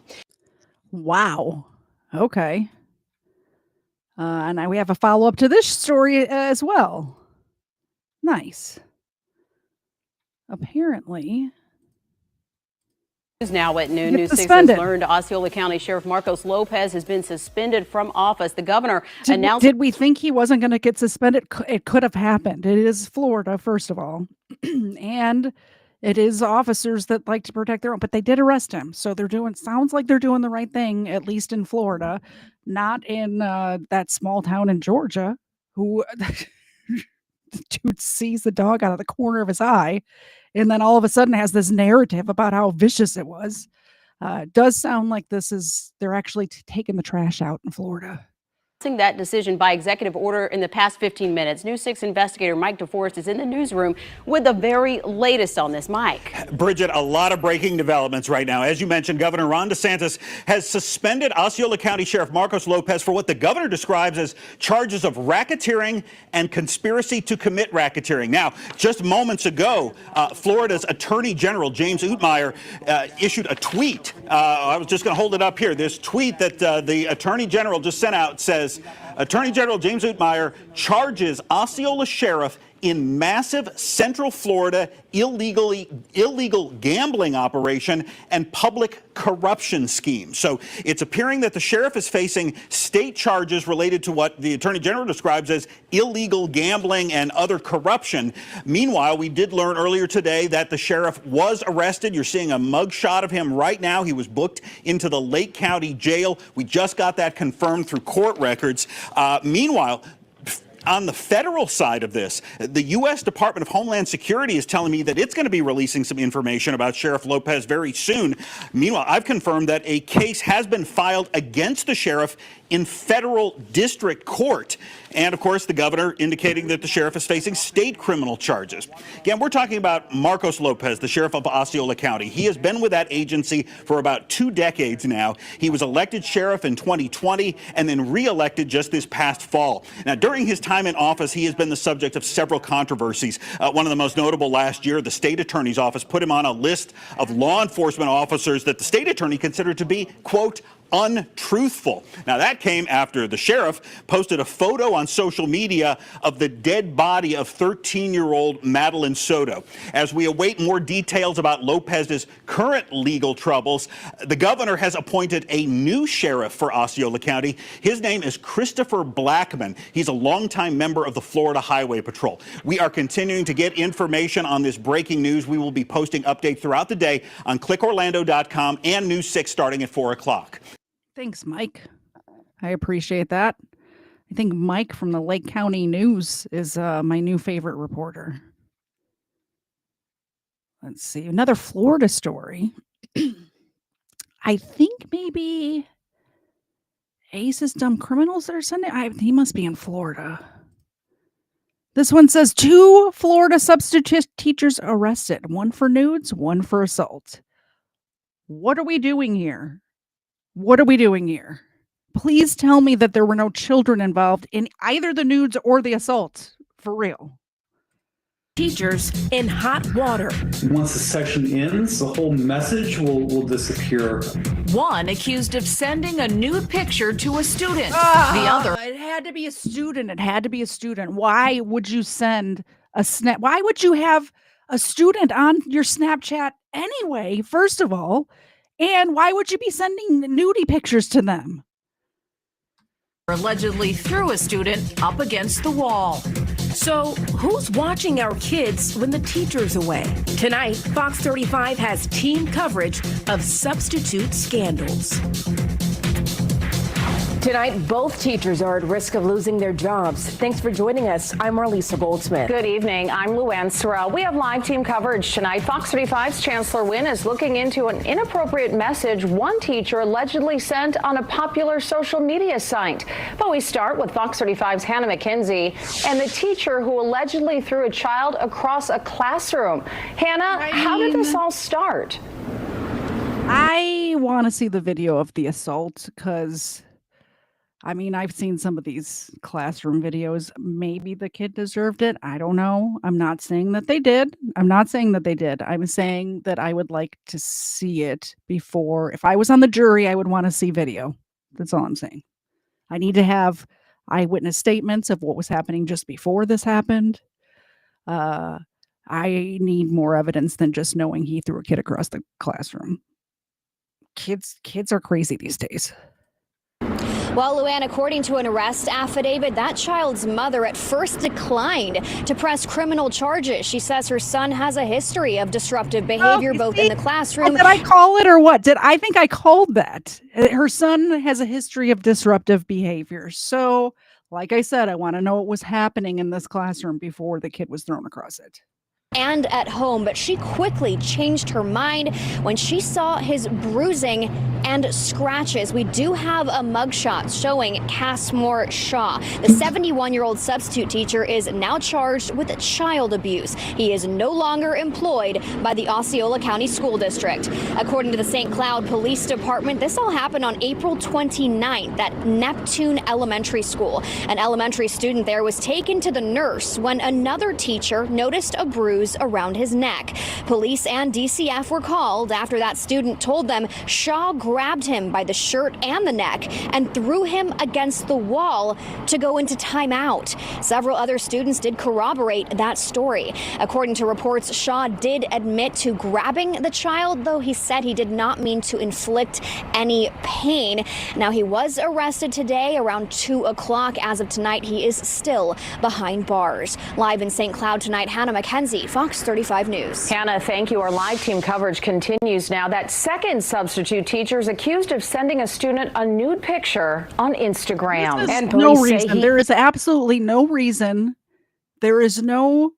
Wow. Okay. And now we have a follow-up to this story as well. Nice. Apparently, Now at noon, Get News 6 has suspended. learned Osceola County Sheriff Marcos Lopez has been suspended from office. The governor announced. Did we think he wasn't going to get suspended? It could have happened. It is Florida, first of all. And it is officers that like to protect their own, but they did arrest him. So sounds like they're doing the right thing, at least in Florida, not in that small town in Georgia, who the dude sees the dog out of the corner of his eye. And then all of a sudden has this narrative about how vicious it was. Does sound like they're actually taking the trash out in Florida. That decision by executive order in the past 15 minutes. News 6 investigator Mike DeForest is in the newsroom with the very latest on this. Mike. Bridget, a lot of breaking developments right now. As you mentioned, Governor Ron DeSantis has suspended Osceola County Sheriff Marcos Lopez for what the governor describes as charges of racketeering and conspiracy to commit racketeering. Now, just moments ago, Florida's Attorney General James Utmeyer issued a tweet. I was just going to hold it up here. This tweet that the Attorney General just sent out says, Attorney General James Utmeyer charges Osceola Sheriff in massive Central Florida illegal gambling operation and public corruption scheme. So it's appearing that the sheriff is facing state charges related to what the Attorney General describes as illegal gambling and other corruption. Meanwhile, we did learn earlier today that the sheriff was arrested. You're seeing a mugshot of him right now. He was booked into the Lake County Jail. We just got that confirmed through court records. Meanwhile, on the federal side of this, the U.S. Department of Homeland Security is telling me that it's going to be releasing some information about Sheriff Lopez very soon. Meanwhile, I've confirmed that a case has been filed against the sheriff in federal district court. And of course, the governor indicating that the sheriff is facing state criminal charges. Again, we're talking about Marcos Lopez, the sheriff of Osceola County. He has been with that agency for about 2 decades now. He was elected sheriff in 2020 and then re-elected just this past fall. Now, during his time in office, he has been the subject of several controversies. One of the most notable last year, the state attorney's office put him on a list of law enforcement officers that the state attorney considered to be, quote, untruthful. Now, that came after the sheriff posted a photo on social media of the dead body of 13-year-old Madeline Soto. As we await more details about Lopez's current legal troubles, the governor has appointed a new sheriff for Osceola County. His name is Christopher Blackman. He's a longtime member of the Florida Highway Patrol. We are continuing to get information on this breaking news. We will be posting updates throughout the day on clickorlando.com and News 6 starting at 4 o'clock. Thanks, Mike. I appreciate that. I think Mike from the Lake County News is my new favorite reporter. Let's see. Another Florida story. I think maybe Ace's Dumb Criminals are sending. He must be in Florida. This one says 2 Florida substitute teachers arrested. 1 for nudes, 1 for assault. What are we doing here? What are we doing here? Please tell me that there were no children involved in either the nudes or the assault. For real. Teachers in hot water. Once the section ends, the whole message will disappear. One accused of sending a nude picture to a student. The other. It had to be a student. It had to be a student. Why would you send a snap? Why would you have a student on your Snapchat anyway, first of all? And why would you be sending nudie pictures to them? Allegedly threw a student up against the wall. So who's watching our kids when the teacher's away? Tonight, Fox 35 has team coverage of substitute scandals. Tonight, both teachers are at risk of losing their jobs. Thanks for joining us. I'm Marlisa Goldsmith. Good evening. I'm Luann Sorrell. We have live team coverage tonight. Fox 35's Chancellor Wynn is looking into an inappropriate message one teacher allegedly sent on a popular social media site. But we start with Fox 35's Hannah McKenzie and the teacher who allegedly threw a child across a classroom. Hannah, how did this all start? I want to see the video of the assault because I've seen some of these classroom videos. Maybe the kid deserved it. I don't know. I'm not saying that they did. I'm saying that I would like to see it before. If I was on the jury, I would want to see video. That's all I'm saying. I need to have eyewitness statements of what was happening just before this happened. I need more evidence than just knowing he threw a kid across the classroom. kids are crazy these days. Well, Luann, according to an arrest affidavit, that child's mother at first declined to press criminal charges. She says her son has a history of disruptive behavior, both in the classroom. Did I call it or what? I think I called that. Her son has a history of disruptive behavior. So, like I said, I want to know what was happening in this classroom before the kid was thrown across it. And at home, but she quickly changed her mind when she saw his bruising and scratches. We do have a mugshot showing Cassmore Shaw. The 71-year-old substitute teacher is now charged with child abuse. He is no longer employed by the Osceola County School District. According to the St. Cloud Police Department, this all happened on April 29th at Neptune Elementary School. An elementary student there was taken to the nurse when another teacher noticed a bruise around his neck. Police and DCF were called after that student told them Shaw grabbed him by the shirt and the neck and threw him against the wall to go into timeout. Several other students did corroborate that story. According to reports, Shaw did admit to grabbing the child, though he said he did not mean to inflict any pain. Now, he was arrested today around 2 o'clock. As of tonight, he is still behind bars. Live in St. Cloud tonight, Hannah McKenzie, Fox 35 News. Hannah, thank you. Our live team coverage continues now. That second substitute teacher is accused of sending a student a nude picture on Instagram. And no reason. There is absolutely no reason. There is no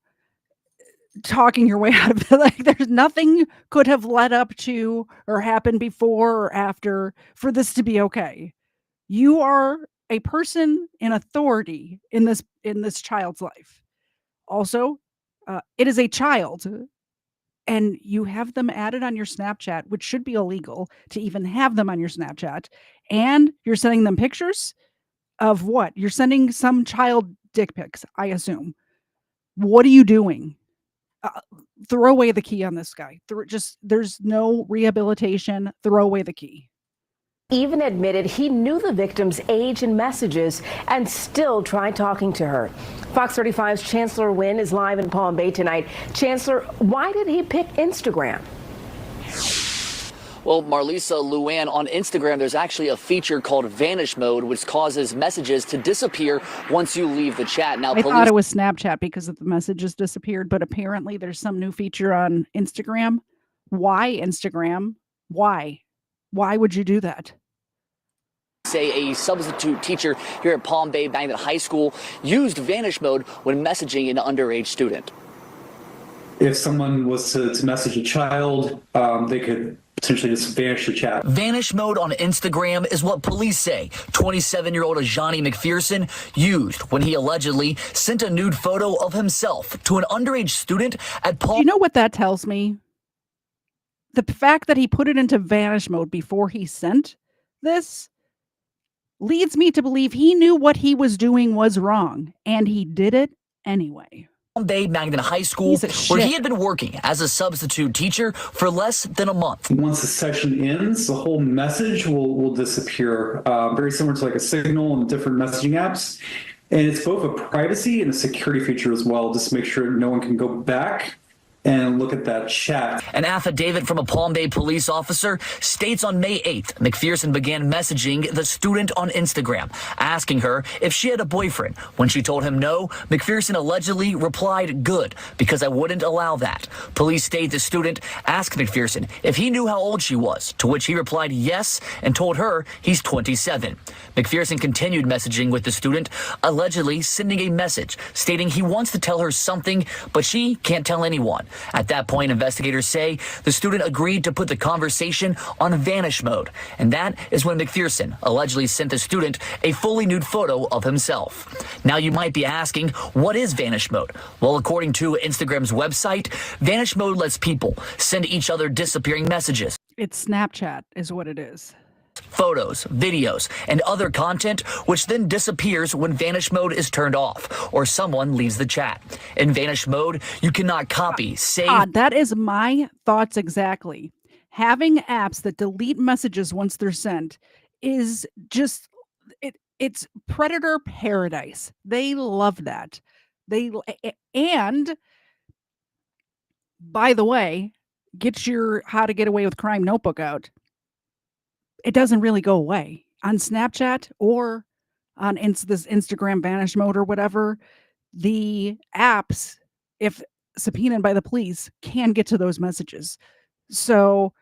talking your way out of it. Like, there's nothing could have led up to or happened before or after for this to be okay. You are a person in authority in this child's life. Also, it is a child, and you have them added on your Snapchat, which should be illegal to even have them on your Snapchat. And you're sending them pictures of what? You're sending some child dick pics, I assume. What are you doing? Throw away the key on this guy. There's no rehabilitation. Throw away the key. Even admitted he knew the victim's age and messages and still tried talking to her. Fox 35's Chancellor Wynn is live in Palm Bay tonight. Chancellor, why did he pick Instagram? Well, Marlisa, Luann, on Instagram, there's actually a feature called Vanish Mode, which causes messages to disappear once you leave the chat. Now, I thought it was Snapchat because the messages disappeared, but apparently there's some new feature on Instagram. Why Instagram? Why? Why would you do that? Say a substitute teacher here at Palm Bay Magnet High School used Vanish Mode when messaging an underage student. If someone was to message a child, they could potentially just vanish the chat. Vanish Mode on Instagram is what police say 27-year-old Ajani McPherson used when he allegedly sent a nude photo of himself to an underage student at Palm. You know what that tells me? The fact that he put it into Vanish Mode before he sent this leads me to believe he knew what he was doing was wrong, and he did it anyway. Palm Bay Magnet High School, where he had been working as a substitute teacher for less than a month. Once the session ends, the whole message will disappear. Very similar to like a Signal and different messaging apps. And it's both a privacy and a security feature as well, just to make sure no one can go back and look at that chat. An affidavit from a Palm Bay police officer states on May 8th, McPherson began messaging the student on Instagram, asking her if she had a boyfriend. When she told him no, McPherson allegedly replied, "Good, because I wouldn't allow that." Police state the student asked McPherson if he knew how old she was, to which he replied yes and told her he's 27. McPherson continued messaging with the student, allegedly sending a message stating he wants to tell her something, but she can't tell anyone. At that point, investigators say the student agreed to put the conversation on Vanish Mode, and that is when McPherson allegedly sent the student a fully nude photo of himself. Now, you might be asking, what is Vanish Mode? Well, according to Instagram's website, Vanish Mode lets people send each other disappearing messages. It's Snapchat is what it is. Photos, videos, and other content, which then disappears when Vanish Mode is turned off or someone leaves the chat. In Vanish Mode, you cannot copy, save. That is my thoughts exactly. Having apps that delete messages once they're sent is just it's predator paradise. They love that. And by the way, get your How to Get Away with Crime notebook out. it doesn't really go away on Snapchat or on this Instagram vanish mode or whatever. The apps, if subpoenaed by the police, can get to those messages. So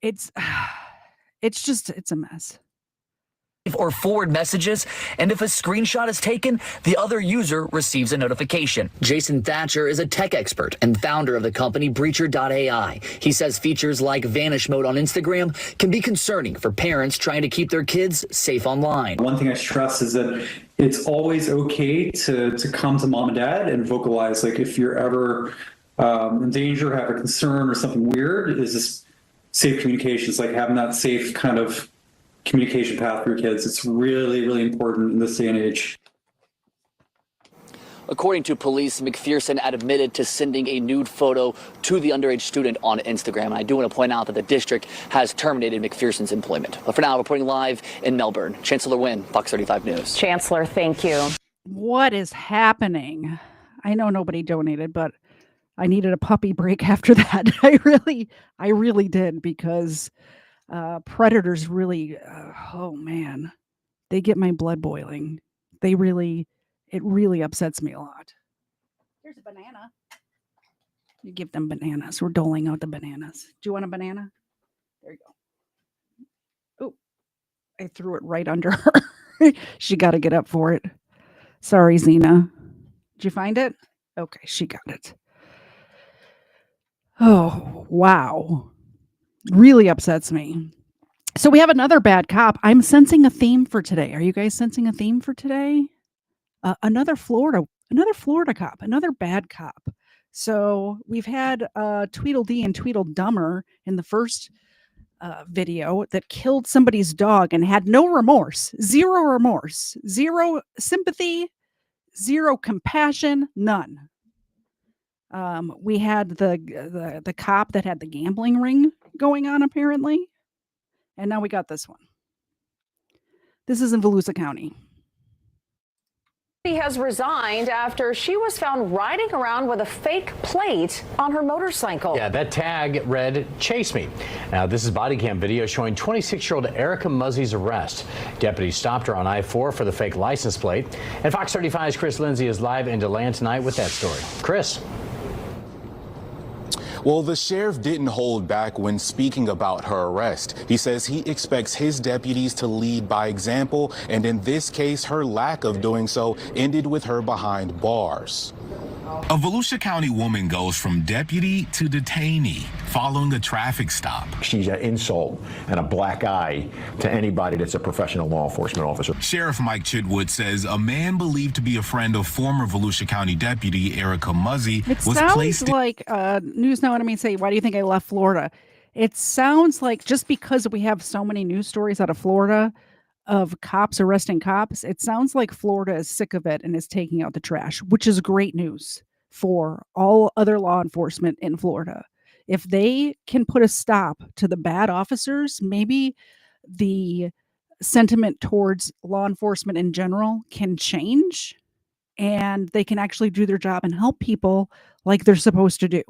it's a mess. Or forward messages, and if a screenshot is taken, the other user receives a notification. Jason Thatcher is a tech expert and founder of the company Breacher.ai. He says features like vanish mode on Instagram can be concerning for parents trying to keep their kids safe online. One thing I stress is that it's always okay to come to mom and dad and vocalize, like, if you're ever in danger, have a concern or something weird, is this safe communications, like having that safe kind of communication path for your kids. It's really, really important in this day and age. According to police, McPherson admitted to sending a nude photo to the underage student on Instagram. And I do want to point out that the district has terminated McPherson's employment. But for now, reporting live in Melbourne, Chancellor Wynn, Fox 35 News. Chancellor, thank you. What is happening? I know nobody donated, but I needed a puppy break after that. I really did, because predators really, oh man, they get my blood boiling. It really upsets me a lot. Here's a banana. You give them bananas. We're doling out the bananas. Do you want a banana? There you go. Oh, I threw it right under her. She got to get up for it. Sorry, Zena. Did you find it? Okay, she got it. Oh, wow. Really upsets me. So we have another bad cop. I'm sensing a theme for today. Are you guys sensing a theme for today? Another Florida cop, another bad cop. So we've had Tweedledee and Tweedledummer in the first video that killed somebody's dog and had no remorse, zero sympathy, zero compassion, none. We had the cop that had the gambling ring going on, apparently. And now we got this one. This is in Volusia County. She has resigned after she was found riding around with a fake plate on her motorcycle. Yeah, that tag read, "Chase me." Now, this is body cam video showing 26-year-old Erica Muzzy's arrest. Deputies stopped her on I-4 for the fake license plate. And Fox 35's Chris Lindsay is live in DeLand tonight with that story. Chris. Well, the sheriff didn't hold back when speaking about her arrest. He says he expects his deputies to lead by example, and in this case, her lack of doing so ended with her behind bars. A Volusia County woman goes from deputy to detainee following a traffic stop. She's an insult and a black eye to anybody that's a professional law enforcement officer. Sheriff Mike Chitwood says a man believed to be a friend of former Volusia County deputy Erica Muzzy was placed like News Now. What I mean, say, why do you think I left Florida? It sounds like just because we have so many news stories out of Florida of cops arresting cops, it sounds like Florida is sick of it and is taking out the trash, which is great news for all other law enforcement in Florida. If they can put a stop to the bad officers, maybe the sentiment towards law enforcement in general can change and they can actually do their job and help people like they're supposed to do.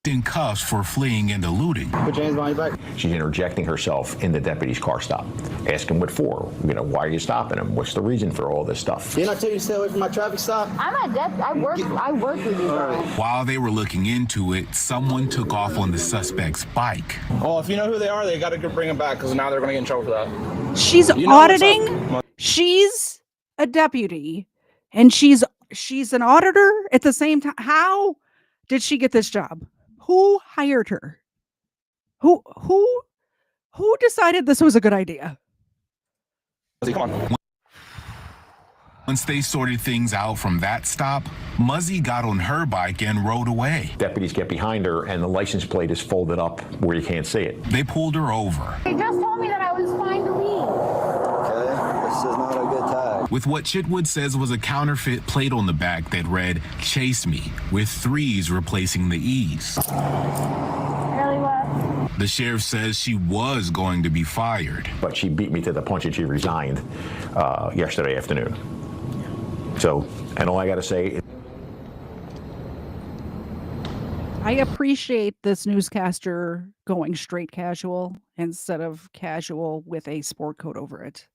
In cuffs for fleeing and eluding. Put your hands behind your back. She's interjecting herself in the deputy's car stop. Ask him what for. Why are you stopping him? What's the reason for all this stuff? Didn't I tell you to stay away from my traffic stop? I'm a deputy. I work with you guys. While they were looking into it, someone took off on the suspect's bike. Oh, if you know who they are, they got to bring them back because now they're going to get in trouble for that. She's auditing. She's a deputy, and she's an auditor at the same time. How did she get this job? Who hired her? Who decided this was a good idea? Come on. Once they sorted things out from that stop, Muzzy got on her bike and rode away. Deputies get behind her and the license plate is folded up where you can't see it. They pulled her over. They just told me that I was fine to leave. Okay, this is not a good tag. With what Chitwood says was a counterfeit plate on the back that read, "Chase me," with 3s replacing the E's. Really what? The sheriff says she was going to be fired. But she beat me to the punch and she resigned yesterday afternoon. So, and all I got to say I appreciate this newscaster going straight casual instead of casual with a sport coat over it.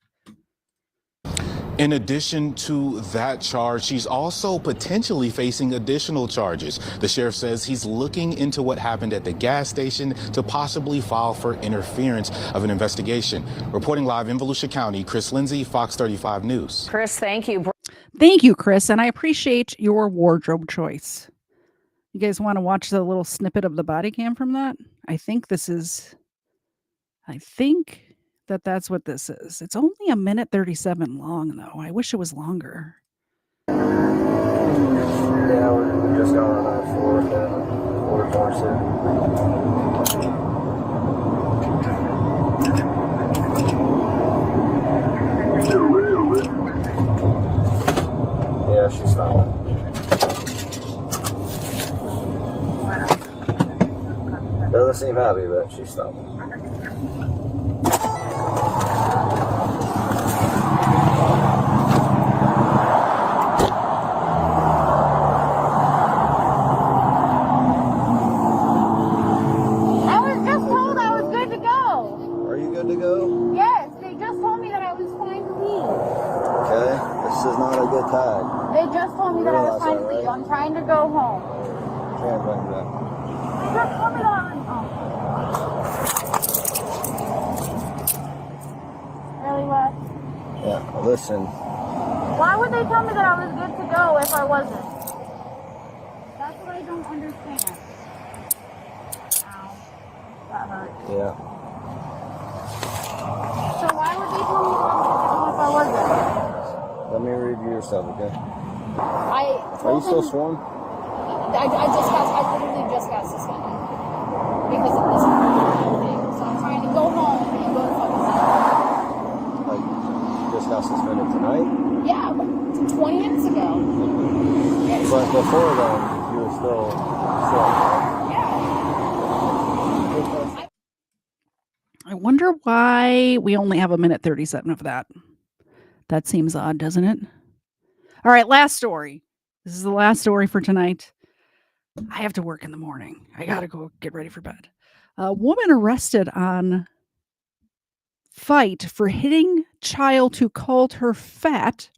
In addition to that charge, she's also potentially facing additional charges. The sheriff says he's looking into what happened at the gas station to possibly file for interference of an investigation. Reporting live in Volusia County, Chris Lindsay, Fox 35 News. Chris, thank you. Thank you, Chris, and I appreciate your wardrobe choice. You guys want to watch the little snippet of the body cam from that? I think that's what this is. It's only 1:37 long, though. I wish it was longer. Yeah, we just got on our fourth Yeah, she's stopped. Doesn't seem happy, but she's stopped. They just told me that I was trying to leave. I'm trying to go home. They just told me that I was home. Really what? Yeah, listen. Why would they tell me that I was good to go if I wasn't? That's what I don't understand. Ow. That hurt. Yeah. So why would they tell me that I was good to go if I wasn't? Let me review your stuff, okay? Are you still sworn? I literally just got suspended because of this thing. So I'm trying to go home and go to fucking sleep. Like, you just got suspended tonight? Yeah, but 20 minutes ago. But before then, you were still sworn, right? I wonder why we only have 1:37 of that. That seems odd, doesn't it? All right, last story. This is the last story for tonight. I have to work in the morning. I got to go get ready for bed. A woman arrested on fight for hitting child who called her fat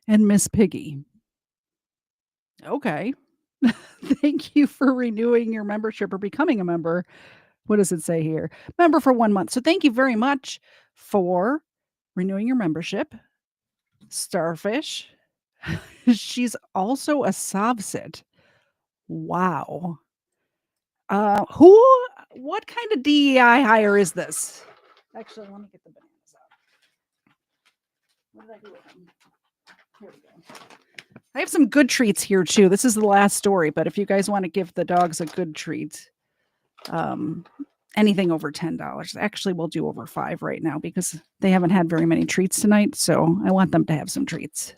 and Miss Piggy. Okay. Thank you for renewing your membership or becoming a member. What does it say here? Member for 1 month. So thank you very much for renewing your membership. Starfish. She's also a Sovsit. Wow. What kind of DEI hire is this? Actually, let me get the bananas out. What did I do with them? Here we go. I have some good treats here too. This is the last story, but if you guys want to give the dogs a good treat, anything over $10. Actually, we'll do over $5 right now because they haven't had very many treats tonight. So I want them to have some treats.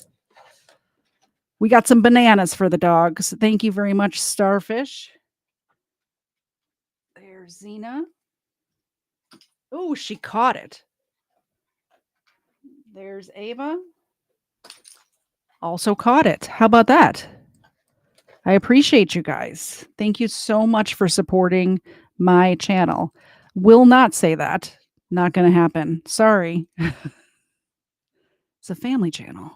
We got some bananas for the dogs. Thank you very much, Starfish. There's Xena. Oh, she caught it. There's Ava. Also caught it. How about that? I appreciate you guys. Thank you so much for supporting my channel. Will not say that. Not going to happen. Sorry. It's a family channel.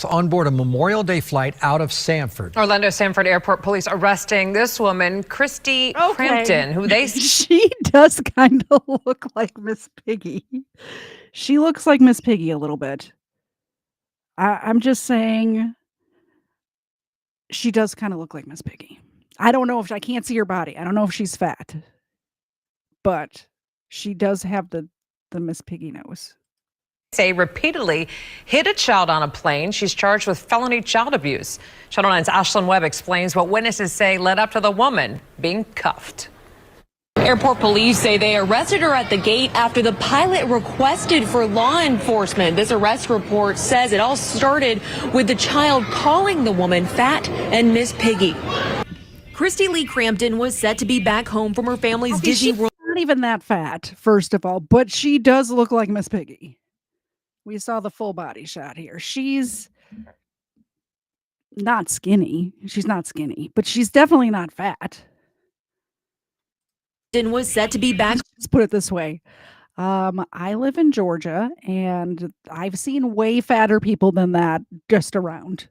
On board a Memorial Day flight out of Sanford. Orlando Sanford Airport police arresting this woman, Christy Crampton, who they She does kind of look like Miss Piggy. She looks like Miss Piggy a little bit. I'm just saying she does kind of look like Miss Piggy. I don't know if I can't see her body. I don't know if she's fat, but she does have the Miss Piggy nose. say repeatedly hit a child on a plane. She's charged with felony child abuse. Channel 9's Ashlyn Webb explains what witnesses say led up to the woman being cuffed. Airport police say they arrested her at the gate after the pilot requested for law enforcement. This arrest report says it all started with the child calling the woman fat and Miss Piggy. Christy Lee Crampton was set to be back home from her family's Disney World. Not even that fat, first of all, but she does look like Miss Piggy. We saw the full body shot here. She's not skinny. She's not skinny, but she's definitely not fat. Was set to be back. Let's put it this way. I live in Georgia, and I've seen way fatter people than that just around.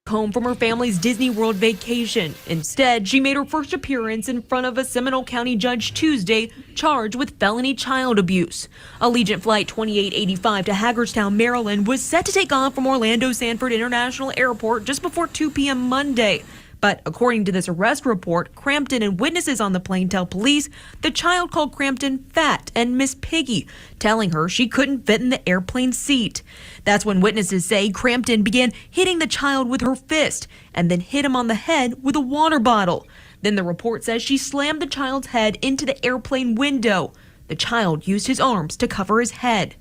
Home from her family's Disney World vacation. Instead, she made her first appearance in front of a Seminole County judge Tuesday, charged with felony child abuse. Allegiant Flight 2885 to Hagerstown, Maryland was set to take off from Orlando Sanford International Airport just before 2 p.m. Monday. But according to this arrest report, Crampton and witnesses on the plane tell police the child called Crampton fat and Miss Piggy, telling her she couldn't fit in the airplane seat. That's when witnesses say Crampton began hitting the child with her fist and then hit him on the head with a water bottle. Then the report says she slammed the child's head into the airplane window. The child used his arms to cover his head.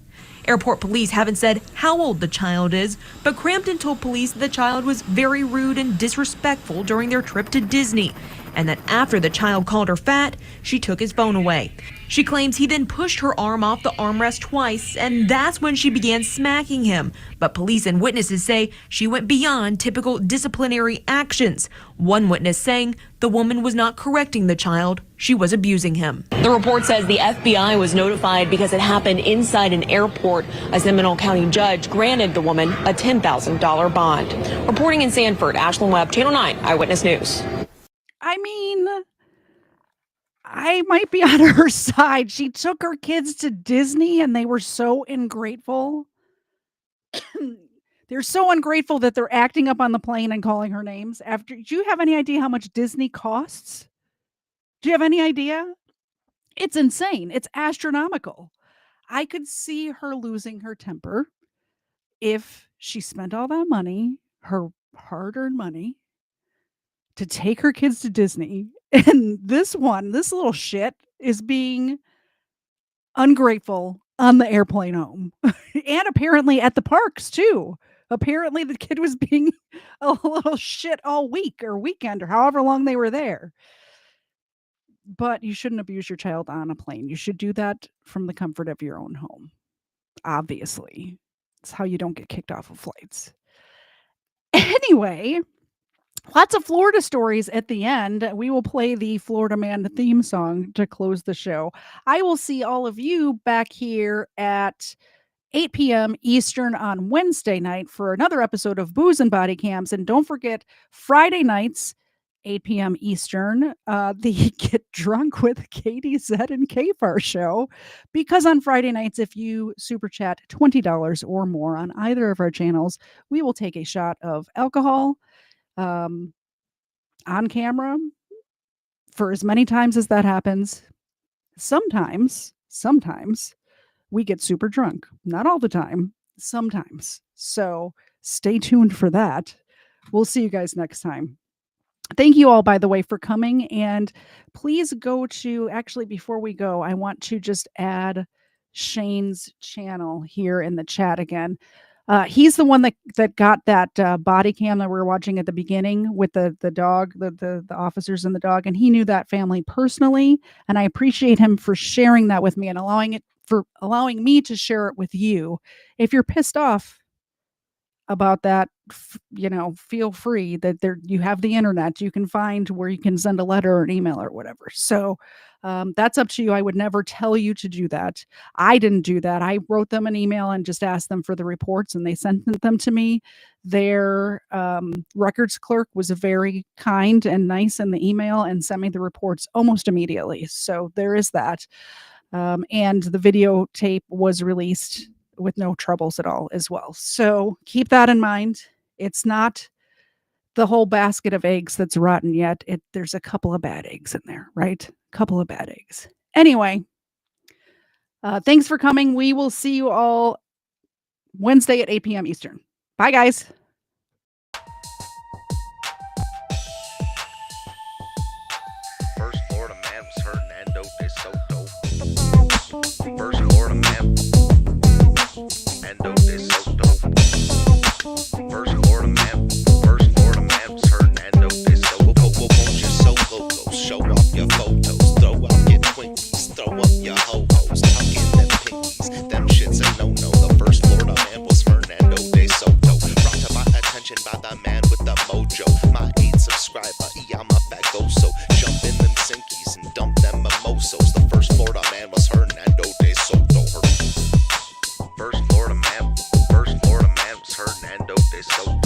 Airport police haven't said how old the child is, but Crampton told police that the child was very rude and disrespectful during their trip to Disney, and that after the child called her fat, she took his phone away. She claims he then pushed her arm off the armrest twice, and that's when she began smacking him. But police and witnesses say she went beyond typical disciplinary actions. One witness saying the woman was not correcting the child, she was abusing him. The report says the FBI was notified because it happened inside an airport. A Seminole County judge granted the woman a $10,000 bond. Reporting in Sanford, Ashlyn Webb, Channel 9 Eyewitness News. I mean, I might be on her side. She took her kids to Disney and they were so ungrateful. They're so ungrateful that they're acting up on the plane and calling her names. Do you have any idea how much Disney costs? Do you have any idea? It's insane. It's astronomical. I could see her losing her temper if she spent all that money, her hard-earned money, to take her kids to Disney. And this little shit is being ungrateful on the airplane home. And apparently at the parks too. Apparently the kid was being a little shit all week or weekend or however long they were there. But you shouldn't abuse your child on a plane. You should do that from the comfort of your own home. Obviously. It's how you don't get kicked off of flights. Anyway, lots of Florida stories at the end. We will play the Florida Man theme song to close the show. I will see all of you back here at 8 p.m. Eastern on Wednesday night for another episode of Booze and Body Cams. And don't forget, Friday nights, 8 p.m. Eastern, the Get Drunk with Katie, Zed, and Kfar show. Because on Friday nights, if you super chat $20 or more on either of our channels, we will take a shot of alcohol on camera for as many times as that happens. Sometimes we get super drunk. Not all the time, sometimes. So stay tuned for that. We'll see you guys next time. Thank you all, by the way, for coming. And please go to, actually, before we go, I want to just add Shane's channel here in the chat again. He's the one that got that body cam that we were watching at the beginning with the dog, the officers and the dog, and he knew that family personally, and I appreciate him for sharing that with me and allowing me to share it with you. If you're pissed off about that, feel free that you have the internet. You can find where you can send a letter or an email or whatever. So that's up to you. I would never tell you to do that. I didn't do that. I wrote them an email and just asked them for the reports, and they sent them to me. Their records clerk was very kind and nice in the email and sent me the reports almost immediately. So there is that. And the videotape was released with no troubles at all as well. So keep that in mind. It's not the whole basket of eggs that's rotten yet. There's a couple of bad eggs in there, right? A couple of bad eggs. Anyway, thanks for coming. We will see you all Wednesday at 8 p.m. Eastern. Bye, guys. First Florida man was Hernando de Soto. First Florida man, Hernando de Soto. First Florida man was Hernando de Soto. Won't you so loco? Show off your photos, throw out your Twinkies, throw up your ho-hos, tuck in them pinkies. Them shits a no-no. The first Florida man was Hernando de Soto. Brought to my attention by the man with the mojo. My 8 subscriber, I'm a fat go, so jump in them sinkies and dump them DeSoto.